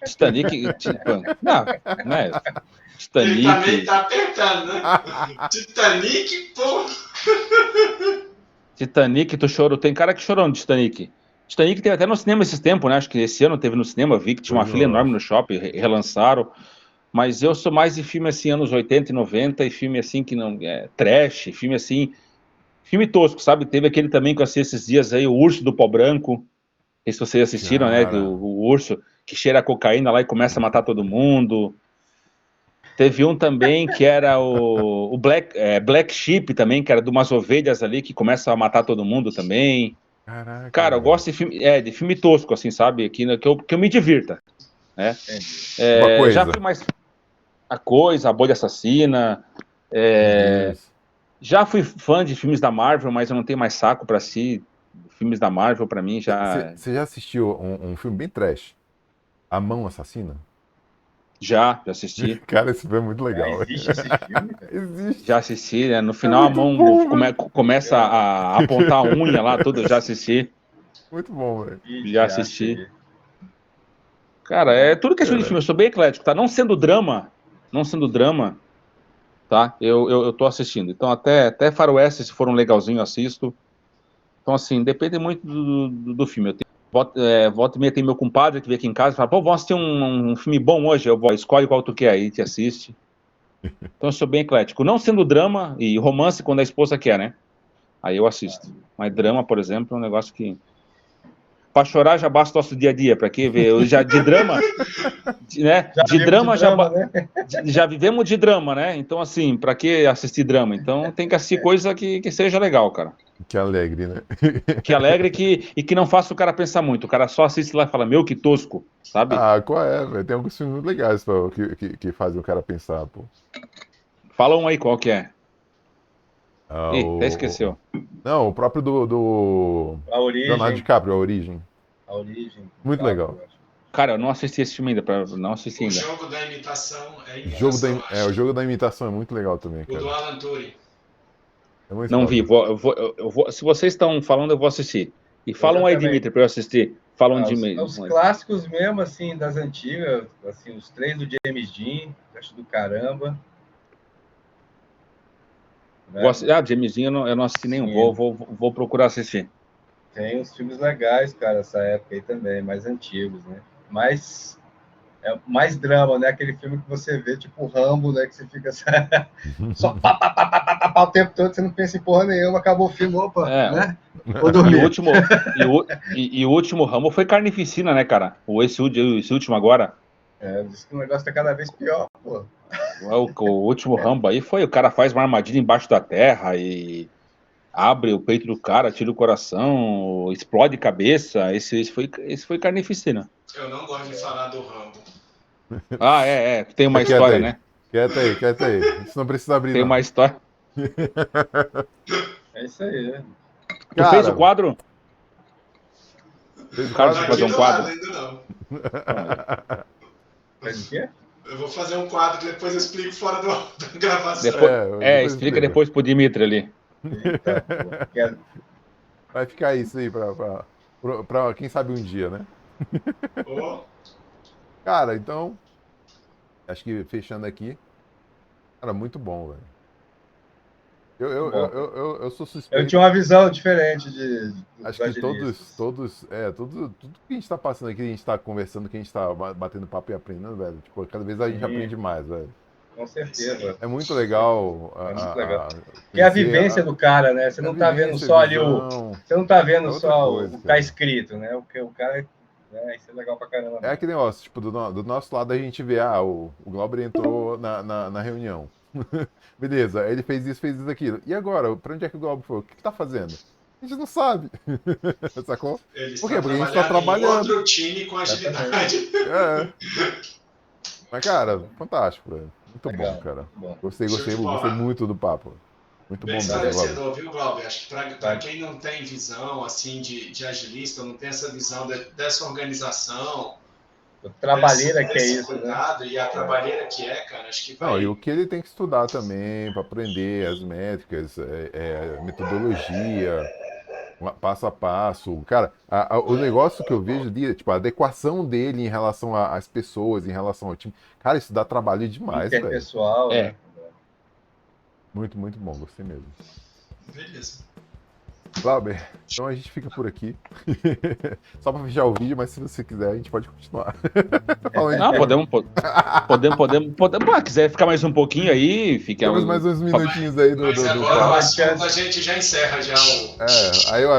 S4: Titanic. Tipo, não, né?
S3: Ele também
S4: Titanic.
S3: tá apertando, né? Titanic, pô.
S4: Titanic, tu chorou. Tem cara que chorou no Titanic. Titanic teve até no cinema esses tempos, né? Acho que esse ano teve no cinema, vi que tinha uma
S1: Pois
S4: fila enorme
S1: nossa.
S4: no shopping, relançaram. Mas eu sou mais de filme assim, anos 80 e 90, e filme assim que não. Trash, filme assim. Filme tosco, sabe? Teve aquele também que eu assisti esses dias aí, O Urso do Pó Branco. Não sei se vocês assistiram, né?
S1: Cara,
S4: O urso que cheira a cocaína lá e começa a matar todo mundo. Teve um também que era o Black Sheep também, que era de umas ovelhas ali que começam a matar todo mundo também.
S1: caraca,
S4: Cara, eu
S1: velho.
S4: gosto de filme tosco, assim, sabe? Que eu me divirta, né?
S1: Uma
S4: Já
S1: coisa.
S4: fui mais A Coisa, A Bolha Assassina.
S1: Meu Deus.
S4: Já fui fã de filmes da Marvel, mas eu não tenho mais saco pra si. Filmes da Marvel, pra mim, já.
S1: Você já assistiu um filme bem trash? A Mão Assassina?
S4: Já assisti.
S1: Cara, esse filme é muito
S2: Ah,
S1: legal.
S2: existe esse filme, cara?
S1: Existe.
S4: Já assisti, né? No
S1: É
S4: final a
S1: muito
S4: mão
S1: bom, velho.
S4: começa a apontar a unha lá, tudo. Já assisti.
S1: Muito bom, velho.
S2: Que
S4: Já
S2: desgraça
S4: assisti.
S2: aí.
S4: Cara, é tudo questão de
S1: Cara,
S4: filme. Eu sou bem eclético, tá? Não sendo drama, tá? Eu tô assistindo. Então, até Faroeste, se for um legalzinho, eu assisto. Então, assim, depende muito do filme. Volta e meia tem meu compadre que vem aqui em casa e fala, pô, vamos assistir um filme bom hoje, eu vou, escolhe qual tu quer, aí te assiste. Então eu sou bem eclético. Não sendo drama e romance quando a esposa quer, né? Aí eu assisto. Mas drama, por exemplo, é um negócio que... Pra chorar já basta o nosso dia a dia, pra que ver? Eu já de drama, né? Já vivemos de drama, né? Então assim, pra que assistir drama? Então tem que assistir coisa que seja legal, cara.
S1: Que alegre, né?
S4: Que alegre e que não faça o cara pensar muito. O cara só assiste lá e fala, meu, que tosco, sabe?
S1: Ah, qual é, velho? Tem alguns filmes muito legais que fazem o cara pensar, pô.
S4: Fala um aí, qual que é?
S1: Ah,
S4: Ih, até esqueceu.
S1: Não, o próprio do
S2: A Origem.
S1: Leonardo DiCaprio, A Origem.
S2: A Origem.
S1: Muito legal.
S4: Cara, eu não assisti esse filme ainda, não assisti
S3: O
S4: ainda.
S3: jogo da imitação é
S1: O
S3: imitação.
S1: jogo da imitação é muito legal também,
S3: O
S1: cara.
S3: do Alan Turing.
S1: É muito
S4: Não
S1: legal.
S4: vi, eu vou, se vocês estão falando, eu vou assistir. E falam aí,
S2: também.
S4: Dimitri, pra eu assistir. Falam de
S2: Os clássicos mesmo, assim, das antigas, assim, os 3 do James Dean, acho do caramba. Né?
S4: James Dean eu não assisti nenhum, vou procurar assistir.
S2: Tem uns filmes legais, cara, essa época aí também, mais antigos, né? Mais drama, né? Aquele filme que você vê, tipo Rambo, né? Que você fica só pá, o tempo todo, você não pensa em porra nenhuma, acabou o filme, opa, né? Vou dormir.
S4: E o último Rambo foi carnificina, né, cara? Esse último agora.
S2: Diz que o negócio tá cada vez pior, pô.
S4: O último Rambo aí foi, o cara faz uma armadilha embaixo da terra e abre o peito do cara, tira o coração, explode cabeça. Esse foi carnificina.
S3: Eu não gosto de falar do Rambo.
S4: Tem uma história,
S1: aí.
S4: né?
S1: Quieta aí. Isso não precisa abrir,
S4: Tem
S1: não.
S4: uma história.
S2: É isso aí, né?
S4: Tu fez o quadro?
S1: Fez o
S4: Cara,
S1: quadro?
S4: fazer um quadro?
S3: Ainda não.
S2: Faz o quê?
S3: Eu vou fazer um quadro, depois eu explico fora da gravação.
S4: Depois explica depois pro Dimitri ali.
S2: Eita,
S1: Vai ficar isso aí pra quem sabe um dia, né?
S3: Oh.
S1: Cara, então, acho que fechando aqui, cara, muito bom, velho. Eu sou suspeito.
S2: eu tinha uma visão diferente
S1: Acho que tudo que a gente tá passando aqui, a gente tá conversando, que a gente tá batendo papo e aprendendo, velho. Tipo, cada vez a gente aprende mais, velho.
S2: Com certeza.
S1: É muito legal.
S2: Que é a vivência do cara, né? Você não tá vendo só ali Você não tá vendo só o que tá escrito, né? O cara. Isso é legal pra caramba.
S1: É aquele negócio, tipo, do nosso lado a gente vê, o Glauber entrou na reunião. Beleza, ele fez isso, aquilo. E agora, pra onde é que o Glauber foi? O que tá fazendo? A gente não sabe. Sacou? Por quê? Porque a gente tá trabalhando.
S3: Outro time com agilidade.
S1: Mas, cara, fantástico, velho. Muito
S2: legal,
S1: bom, cara.
S2: Bom.
S1: Gostei muito do papo. Muito
S3: Bem
S1: bom mesmo,
S3: esclarecedor, viu, Glauber? Acho que para quem não tem visão assim de agilista, não tem essa visão dessa organização,
S2: trabalheira que é isso,
S3: cuidado, né? E a trabalheira que cara, acho que vai...
S1: Não, e o que ele tem que estudar também para aprender as métricas, metodologia, passo a passo. Cara, o negócio que eu vejo, tipo, a adequação dele em relação às pessoas, em relação ao time. Cara, isso dá trabalho demais, velho.
S2: Pessoal, né?
S1: Muito, muito bom, gostei mesmo.
S3: Beleza.
S1: Glauber, então a gente fica por aqui. Só para fechar o vídeo, mas se você quiser, a gente pode continuar.
S4: Podemos. Quiser ficar mais um pouquinho aí, fica.
S1: Temos mais uns minutinhos aí do
S3: agora a gente já encerra já o.
S1: Aí o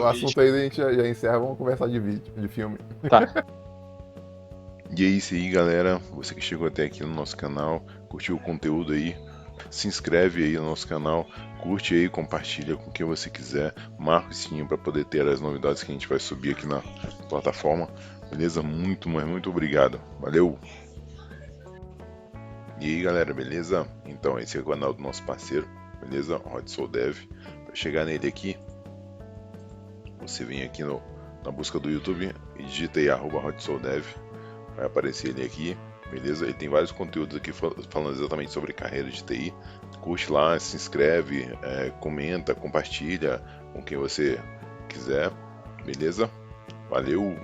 S1: assunto aí a gente já encerra, vamos conversar de vídeo, de filme.
S4: Tá.
S1: E é isso aí, galera. Você que chegou até aqui no nosso canal, curtiu o conteúdo aí, se inscreve aí no nosso canal, curte aí, compartilha com quem você quiser, marca o sininho para poder ter as novidades que a gente vai subir aqui na plataforma, beleza? Muito obrigado, valeu! E aí, galera, beleza? Então esse é o canal do nosso parceiro, beleza? HotSoulDev. Para chegar nele aqui, você vem aqui na busca do YouTube e digita aí @HotSoulDev, vai aparecer ele aqui. Beleza? Ele tem vários conteúdos aqui falando exatamente sobre carreira de TI. Curte lá, se inscreve, comenta, compartilha com quem você quiser. Beleza? Valeu!